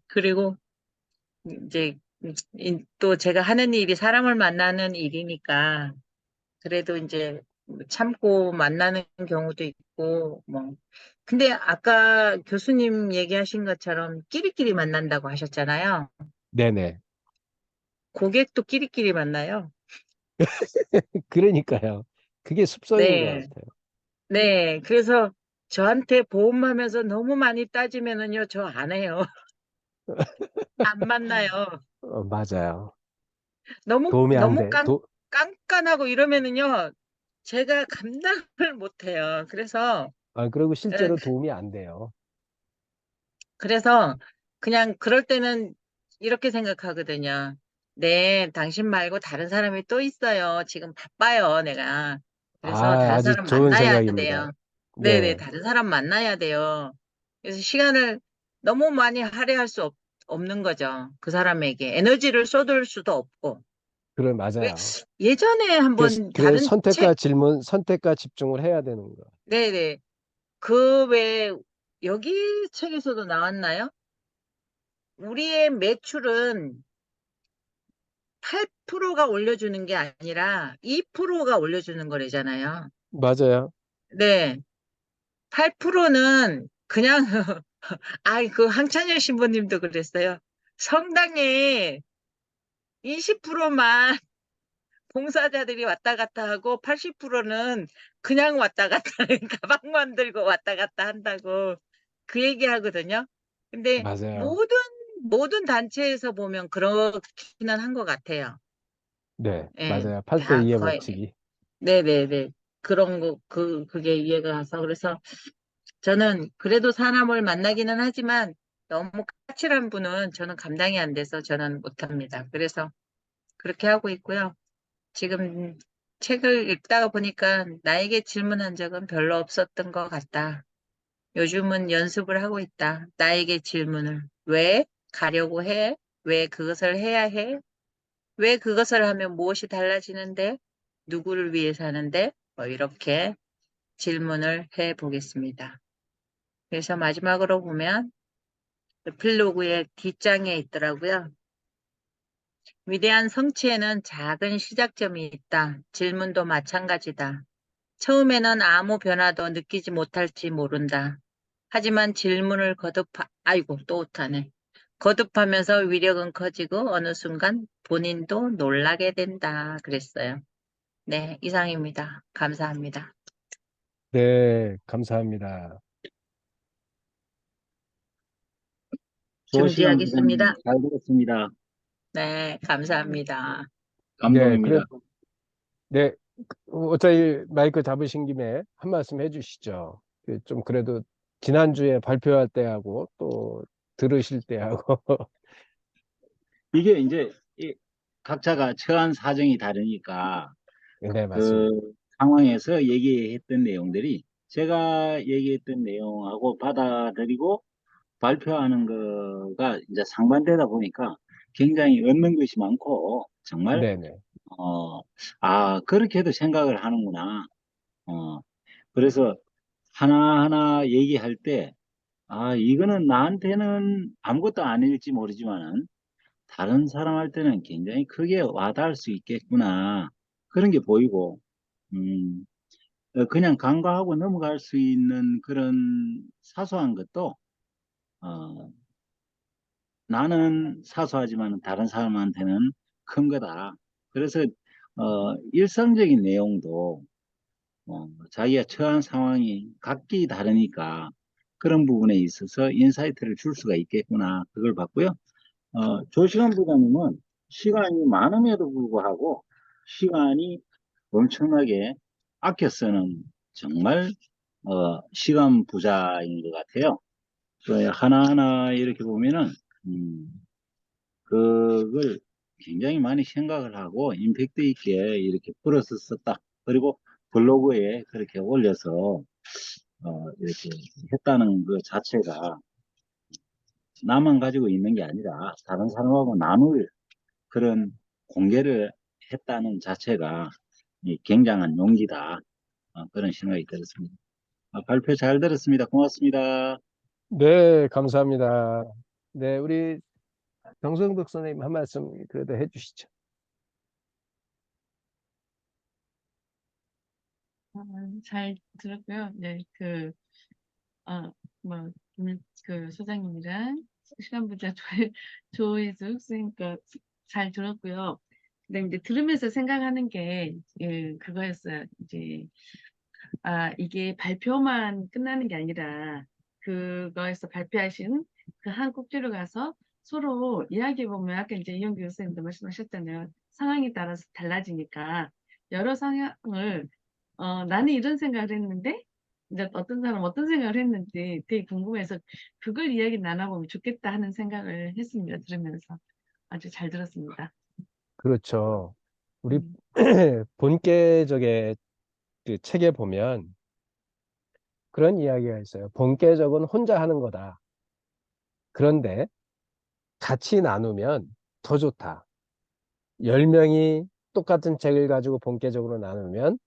그리고 이제 또 제가 하는 일이 사람을 만나는 일이니까 그래도 이제 참고 만나는 경우도 있고 뭐 근데 아까 교수님 얘기하신 것처럼 끼리끼리 만난다고 하셨잖아요. 네네. 고객도 끼리끼리 만나요. 그러니까요. 그게 습성인 것 네, 같아요. 네. 그래서 저한테 보험하면서 너무 많이 따지면은요, 저 안 해요. 안 만나요. 맞아요. 너무, 도움이 안 너무 돼. 깐깐하고 이러면은요, 제가 감당을 못 해요. 그리고 에, 실제로 도움이 안 돼요. 그래서 그냥 그럴 때는 이렇게 생각하거든요. 네, 당신 말고 다른 사람이 또 있어요. 지금 바빠요, 내가. 그래서 다른 아주 사람 좋은 만나야 생각입니다. 돼요. 네네, 네. 다른 사람 만나야 돼요. 그래서 시간을 너무 많이 할애할 수 없는 거죠. 그 사람에게. 에너지를 쏟을 수도 없고. 왜, 맞아요. 예전에 한번 그래서 다른 책, 선택과 질문, 선택과 집중을 해야 되는 거. 네네. 그 왜, 여기 책에서도 나왔나요? 우리의 매출은 8%가 올려주는 게 아니라 2%가 올려주는 거래잖아요. 맞아요. 네. 8%는 그냥, 아이, 그 항찬열 신부님도 그랬어요. 성당에 20%만 봉사자들이 왔다 갔다 하고 80%는 그냥 왔다 갔다, 가방만 들고 왔다 갔다 한다고 그 얘기 하거든요. 근데 맞아요. 모든 단체에서 보면 그렇기는 한 것 같아요. 네, 예, 맞아요. 8대 다 2의 거의. 법칙이. 네네네. 그런 거, 그게 이해가 가서. 그래서 저는 그래도 사람을 만나기는 하지만 너무 까칠한 분은 저는 감당이 안 돼서 저는 못합니다. 그래서 그렇게 하고 있고요. 지금 책을 읽다가 보니까 나에게 질문한 적은 별로 없었던 것 같다. 요즘은 연습을 하고 있다. 나에게 질문을. 왜 가려고 해? 왜 그것을 해야 해? 왜 그것을 하면 무엇이 달라지는데? 누구를 위해서 하는데? 뭐 이렇게 질문을 해 보겠습니다. 그래서 마지막으로 보면 에필로그의 뒷장에 있더라고요. 위대한 성취에는 작은 시작점이 있다. 질문도 마찬가지다. 처음에는 아무 변화도 느끼지 못할지 모른다. 하지만 질문을 아이고, 또 오타네. 거듭하면서 위력은 커지고 어느 순간 본인도 놀라게 된다. 그랬어요. 네, 이상입니다. 감사합니다. 네, 감사합니다. 좋은 시간 부장님 중지하겠습니다. 잘 들었습니다. 네, 감사합니다. 네, 감동입니다. 네, 어차피 마이크 잡으신 김에 한 말씀 해주시죠. 좀 그래도 지난주에 발표할 때하고 또 들으실 때하고. 이게 이제 각자가 처한 사정이 다르니까 네, 그 맞습니다. 상황에서 얘기했던 내용들이 제가 얘기했던 내용하고 받아들이고 발표하는 거가 이제 상반되다 보니까 굉장히 얻는 것이 많고 정말 네네. 어, 그렇게도 생각을 하는구나. 어, 그래서 하나하나 얘기할 때 이거는 나한테는 아무것도 아닐지 모르지만은 다른 사람한테는 굉장히 크게 와닿을 수 있겠구나. 그런 게 보이고, 음, 그냥 간과하고 넘어갈 수 있는 그런 사소한 것도, 어, 나는 사소하지만 다른 사람한테는 큰 거다. 그래서, 일상적인 내용도, 자기가 처한 상황이 각기 다르니까 그런 부분에 있어서 인사이트를 줄 수가 있겠구나. 그걸 봤고요. 조시간 부장님은 시간이 많음에도 불구하고 시간이 엄청나게 아껴 쓰는 정말 시간 부자인 것 같아요. 하나하나 이렇게 보면은 그걸 굉장히 많이 생각을 하고 임팩트 있게 이렇게 풀어서 썼다. 그리고 블로그에 그렇게 올려서 이렇게 했다는 그 자체가 나만 가지고 있는 게 아니라 다른 사람하고 나눌 그런 공개를 했다는 자체가 이 굉장한 용기다. 그런 생각이 들었습니다. 발표 잘 들었습니다. 고맙습니다. 네, 감사합니다. 네, 우리 정성덕 선생님 한 말씀 그래도 해주시죠. 어, 잘 들었고요. 네, 뭐, 그 소장님이랑 시간 부자 조혜숙 선생님과 잘 들었고요. 근데 이제 들으면서 생각하는 게, 그거였어요. 이제, 이게 발표만 끝나는 게 아니라, 그거에서 발표하신 그 한 꼭지로 가서 서로 이야기해보면, 아까 이제 이현규 선생님도 말씀하셨잖아요. 상황에 따라서 달라지니까, 여러 상황을, 나는 이런 생각을 했는데, 이제 어떤 사람 어떤 생각을 했는지 되게 궁금해서 그걸 이야기 나눠보면 좋겠다 하는 생각을 했습니다. 들으면서. 아주 잘 들었습니다. 그렇죠. 우리 음. 본계적의 그 책에 보면 그런 이야기가 있어요. 본계적은 혼자 하는 거다. 그런데 같이 나누면 더 좋다. 10명이 똑같은 책을 가지고 본계적으로 나누면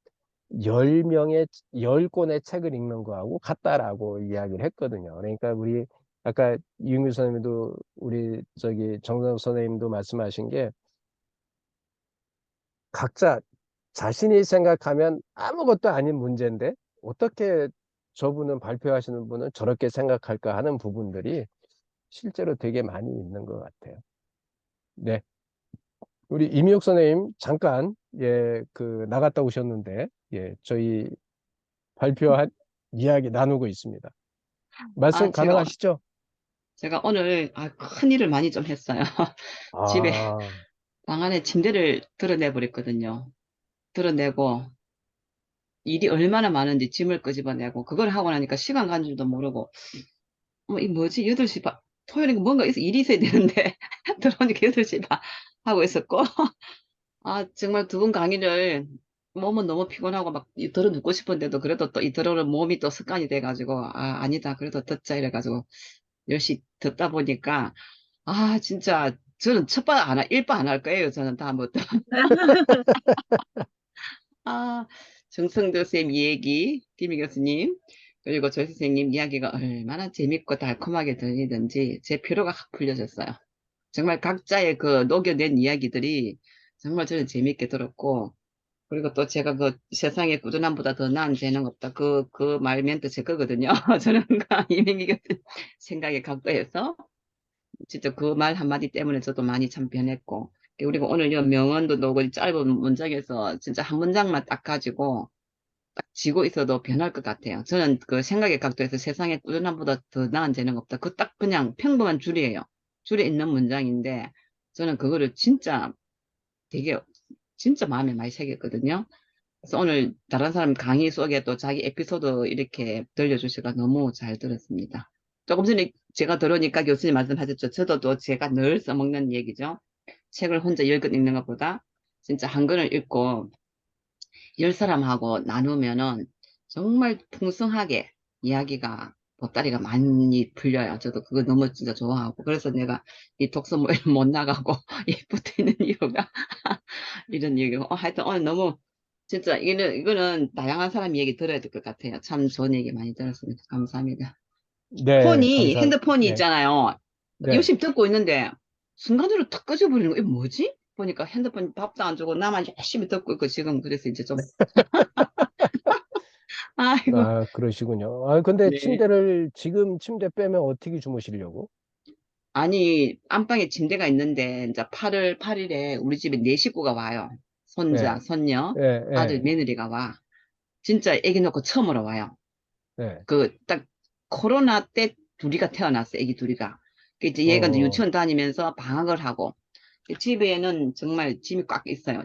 10명의, 10권의 책을 읽는 거하고 같다라고 이야기를 했거든요. 그러니까 우리, 아까 이윤규 선생님도 우리 정선 선생님도 말씀하신 게 각자 자신이 생각하면 아무것도 아닌 문제인데 어떻게 저분은 발표하시는 분은 저렇게 생각할까 하는 부분들이 실제로 되게 많이 있는 것 같아요. 네. 우리 이미옥 선생님 잠깐 나갔다 오셨는데 저희 발표한 이야기 나누고 있습니다. 말씀 아, 가능하시죠? 제가 오늘 큰 일을 많이 좀 했어요. 집에 아, 방 안에 침대를 드러내 버렸거든요. 드러내고 일이 얼마나 많은지 짐을 끄집어내고 그걸 하고 나니까 시간 간 줄도 모르고 이 뭐지? 8시 반 토요일에 뭔가 일이 있어야 되는데 들어오니까 8시 반 하고 있었고 정말 두 분 강의를 몸은 너무 피곤하고 막 들어 눕고 싶은데도 그래도 또 이 들어오는 몸이 또 습관이 돼가지고 아니다 그래도 듣자 이래가지고 열심히 듣다 보니까 진짜 저는 첫반 안 할, 일반 안 할 거예요. 저는 다음부터. 아, 정성도 쌤 이야기, 김희 교수님, 그리고 조 선생님 이야기가 얼마나 재밌고 달콤하게 들리던지 제 피로가 확 풀려졌어요. 정말 각자의 그 녹여낸 이야기들이 정말 저는 재밌게 들었고, 그리고 또 제가 그 세상에 꾸준함보다 더 나은 재능 없다. 그 말 멘트 제 거거든요. 저는 이명희 교수 생각에 각도해서 진짜 그 말 한마디 때문에 저도 많이 참 변했고, 그리고 오늘 이 명언도 놓고 짧은 문장에서 진짜 한 문장만 딱 가지고 딱 쥐고 있어도 변할 것 같아요. 저는 그 생각의 각도에서 세상에 꾸준함보다 더 나은 재능 없다. 그 딱 그냥 평범한 줄이에요. 줄에 있는 문장인데, 저는 그거를 진짜 되게, 진짜 마음에 많이 새겼거든요. 그래서 오늘 다른 사람 강의 속에 또 자기 에피소드 이렇게 들려주시가 너무 잘 들었습니다. 조금 전에 제가 들으니까 교수님 말씀하셨죠. 저도 또 제가 늘 써먹는 얘기죠. 책을 혼자 10권 읽는 것보다 진짜 한 권을 읽고 10사람하고 나누면은 정말 풍성하게 이야기가 보따리가 많이 풀려요. 저도 그거 너무 진짜 좋아하고. 그래서 내가 이 독서 모임 못 나가고 이 붙어 있는 이유가 이런 얘기고. 하여튼 오늘 너무 진짜 이거는 다양한 사람 얘기 들어야 될 것 같아요. 참 좋은 얘기 많이 들었습니다. 감사합니다. 네, 핸드폰이 네, 있잖아요. 네. 열심히 듣고 있는데 순간적으로 탁 꺼져버리는 거. 이게 뭐지? 보니까 핸드폰 밥도 안 주고 나만 열심히 듣고 있고 지금 그래서 이제 좀 아이고 아, 그러시군요. 근데 네. 지금 침대 빼면 어떻게 주무시려고? 아니 안방에 침대가 있는데 이제 8일에 우리 집에 네 식구가 와요. 손자, 네, 손녀, 네, 아들, 네, 며느리가 와. 진짜 애기 놓고 처음으로 와요. 네. 그 딱 코로나 때 둘이가 태어났어. 애기 둘이가. 이제 얘가 이제 어, 유치원 다니면서 방학을 하고 집에는 정말 짐이 꽉 있어요.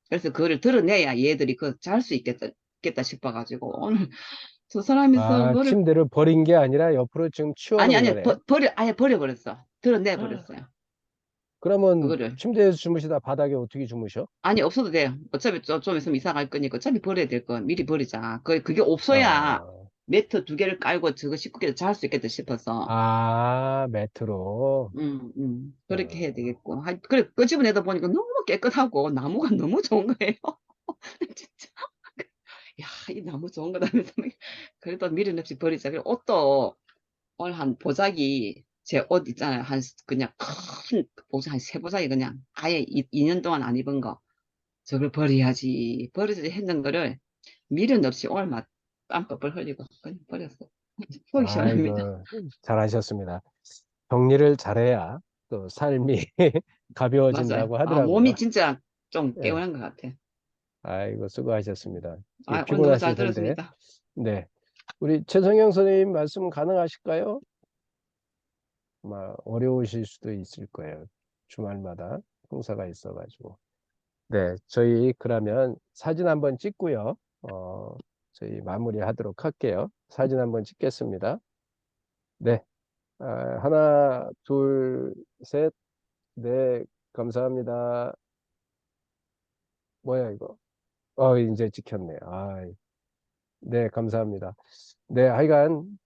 그래서 그거를 드러내야 얘들이 그 잘 수 있겠다 싶어가지고 오늘 두 사람이서 아, 뭐를, 침대를 버린 게 아니라 옆으로 지금 아니, 치워놓은 아니, 거네. 아예 버려버렸어. 드러내버렸어요. 그러면 그거를. 침대에서 주무시다 바닥에 어떻게 주무셔? 아니, 없어도 돼요. 어차피 좀 있으면 이사 갈 거니까 어차피 버려야 될 건 미리 버리자. 그게 없어야 아, 매트 두 개를 깔고 저거 식구끼리 잘 수 있겠다 싶어서. 아, 매트로. 그렇게 해야 어, 되겠고. 그래, 끄집어내다 보니까 너무 깨끗하고 나무가 너무 좋은 거예요. 진짜. 야, 이 나무 좋은 거다면서. 그래도 미련 없이 버리자. 그리고 옷도 오늘 한 보자기, 제 옷 있잖아요. 그냥 큰 보자, 한 세 보자기 그냥 아예 2년 동안 안 입은 거. 저걸 버려야지. 버려야지 했는 거를 미련 없이 오늘 막 땀법을 흘리고 그냥 버렸어. 속이 시원합니다. 아이고, 잘하셨습니다. 정리를 잘해야 또 삶이 맞아요. 가벼워진다고 아, 몸이 하더라고요. 진짜 좀 예. 개운한 것 같아. 아이고, 수고하셨습니다. 예, 아, 오늘 너무 잘 피곤하실 텐데. 들었습니다. 네. 우리 최성영 선생님 말씀 가능하실까요? 아마 어려우실 수도 있을 거예요. 주말마다 행사가 있어가지고. 네, 저희 그러면 사진 한번 찍고요. 저희 마무리하도록 할게요. 사진 한번 찍겠습니다. 네, 아, 하나, 둘, 셋, 네, 감사합니다. 뭐야 이거? 이제 찍혔네. 아, 네, 감사합니다. 네, 하여간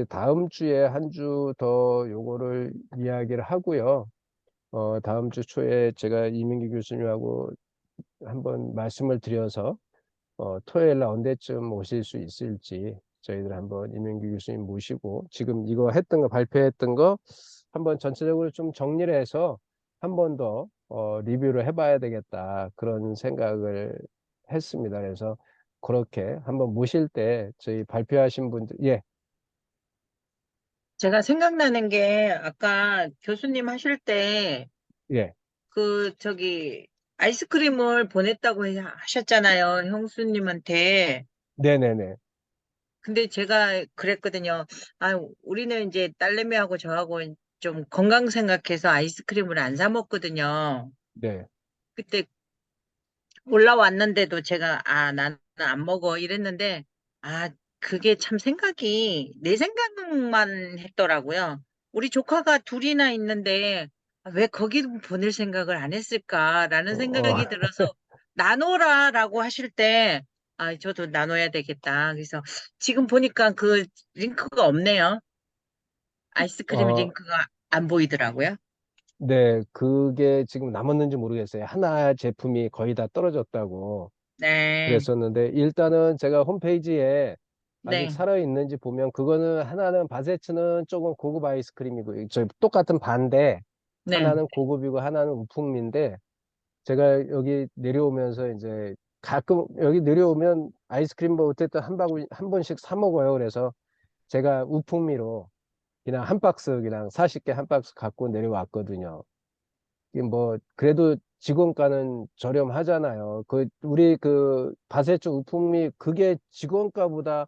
다음 주에 한 주 더 요거를 이야기를 하고요. 다음 주 초에 제가 이민기 교수님하고 한번 말씀을 드려서 토요일 날 언제쯤 오실 수 있을지 저희들 한번 이민기 교수님 모시고 지금 이거 했던 거 발표했던 거 한번 전체적으로 좀 정리를 해서 한 번 더 리뷰를 해봐야 되겠다 그런 생각을 했습니다. 그래서 그렇게 한번 모실 때 저희 발표하신 분들 예, 제가 생각나는 게 아까 교수님 하실 때 예, 저기 아이스크림을 보냈다고 하셨잖아요. 형수님한테. 네네네, 근데 제가 그랬거든요. 아, 우리는 이제 딸내미하고 저하고 좀 건강 생각해서 아이스크림을 안 사 먹거든요. 네. 그때 올라왔는데도 제가, 나는 안 먹어. 이랬는데, 아, 그게 참 내 생각만 했더라고요. 우리 조카가 둘이나 있는데, 왜 거기 보낼 생각을 안 했을까라는 어, 생각이 들어서, 나눠라라고 하실 때, 저도 나눠야 되겠다. 그래서 지금 보니까 그 링크가 없네요. 아이스크림 어, 링크가 안 보이더라고요. 네, 그게 지금 남았는지 모르겠어요. 하나 제품이 거의 다 떨어졌다고 네, 그랬었는데, 일단은 제가 홈페이지에 아직 네, 살아있는지 보면, 그거는 하나는 바세츠는 조금 고급 아이스크림이고, 저 똑같은 반인데, 네. 하나는 고급이고, 하나는 우풍미인데, 제가 여기 내려오면서 이제 가끔 여기 내려오면 아이스크림 뭐 어쨌든 한 번씩 사 먹어요. 그래서 제가 우풍미로 그냥 한 박스 그냥 40개 한 박스 갖고 내려왔거든요. 이게 뭐 그래도 직원가는 저렴하잖아요. 우리 바세츠 우풍미 그게 직원가보다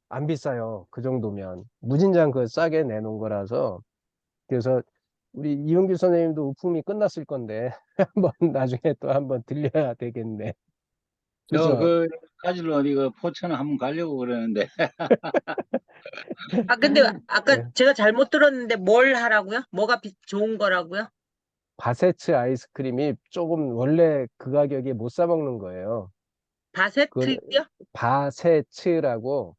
안 비싸요. 그 정도면 무진장 싸게 내놓은 거라서. 그래서 우리 이용규 선생님도 우풍미 끝났을 건데 한번 나중에 또 한번 들려야 되겠네. 저 그죠? 가지러 어디 포천 한번 가려고 그러는데 근데 아까 네. 제가 잘못 들었는데 뭘 하라고요? 뭐가 좋은 거라고요? 바세츠 아이스크림이 조금 원래 그 가격에 못 사 먹는 거예요. 그건 바세트요? 바세츠라고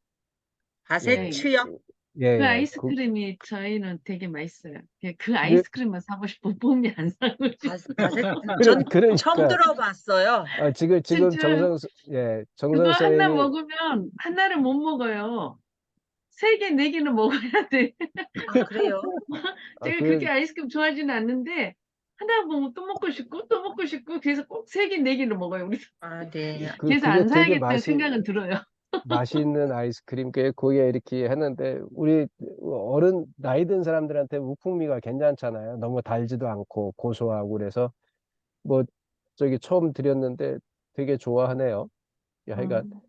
예, 네. 바세츠요? 예, 그 예. 아이스크림이 저희는 되게 맛있어요. 그 네, 아이스크림만 사고 싶어. 봄이 안 사고 싶어. 바세트, 전 처음 그러니까 들어봤어요. 지금 진짜 그거 정성 하나 선생님이 먹으면 하나를 못 먹어요. 세 개, 네 개는 먹어야 돼. 그래요? 아, 제가 그렇게 아이스크림 좋아하지는 않는데 하나 먹으면 또 먹고 싶고 또 먹고 싶고 그래서 꼭 세 개, 네 개는 먹어요. 우리 네. 그래서 그게 안 되게 사야겠다는 생각은 들어요. 맛있는 아이스크림 거기에 이렇게 하는데 우리 어른 나이 든 사람들한테 우풍미가 괜찮잖아요. 너무 달지도 않고 고소하고 그래서 뭐 저기 처음 드렸는데 되게 좋아하네요. 예, 하여간 음.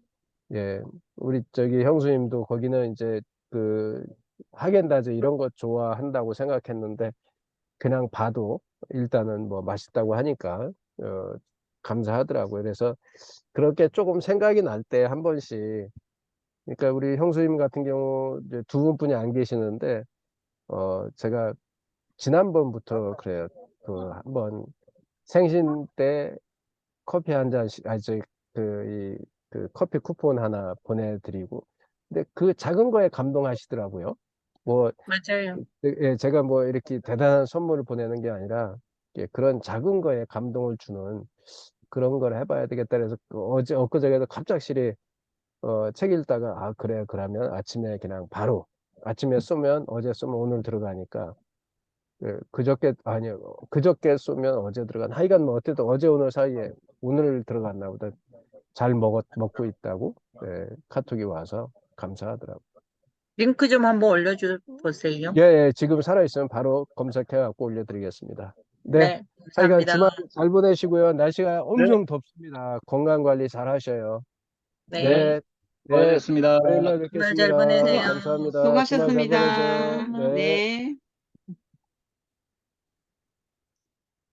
예 우리 저기 형수님도 거기는 이제 그 하겐다즈 이런 거 좋아한다고 생각했는데 그냥 봐도 일단은 뭐 맛있다고 하니까 어, 감사하더라고요. 그래서 그렇게 조금 생각이 날 때 한 번씩 그러니까 우리 형수님 같은 경우 이제 두 분뿐이 안 계시는데, 제가 지난번부터 그래요. 그 한번 생신 때 커피 한 잔씩, 그 커피 쿠폰 하나 보내드리고, 근데 그 작은 거에 감동하시더라고요. 뭐, 맞아요. 예, 제가 뭐 이렇게 대단한 선물을 보내는 게 아니라, 예, 그런 작은 거에 감동을 주는 그런 걸 해봐야 되겠다. 그래서 엊그저께도 갑작스레 책 읽다가, 아, 그래, 그러면 아침에 그냥 바로, 아침에 쏘면 어제 쏘면 오늘 들어가니까, 그저께, 아니요, 그저께 쏘면 어제 하여간 뭐 어쨌든 어제 오늘 사이에 오늘 들어갔나 보다. 잘 먹고 있다고, 예, 카톡이 와서 감사하더라고요. 링크 좀 한번 올려줘 보세요. 예, 예, 지금 살아있으면 바로 검색해갖고 올려드리겠습니다. 네, 네, 하여간 감사합니다. 주말 잘 보내시고요. 날씨가 네, 엄청 덥습니다. 건강 관리 잘 하셔요. 네, 네, 네, 수고하셨습니다. 월요일 날 주말 잘 뵙겠습니다. 보내세요. 감사합니다. 주말 잘 보내세요. 수고하셨습니다. 네. 네.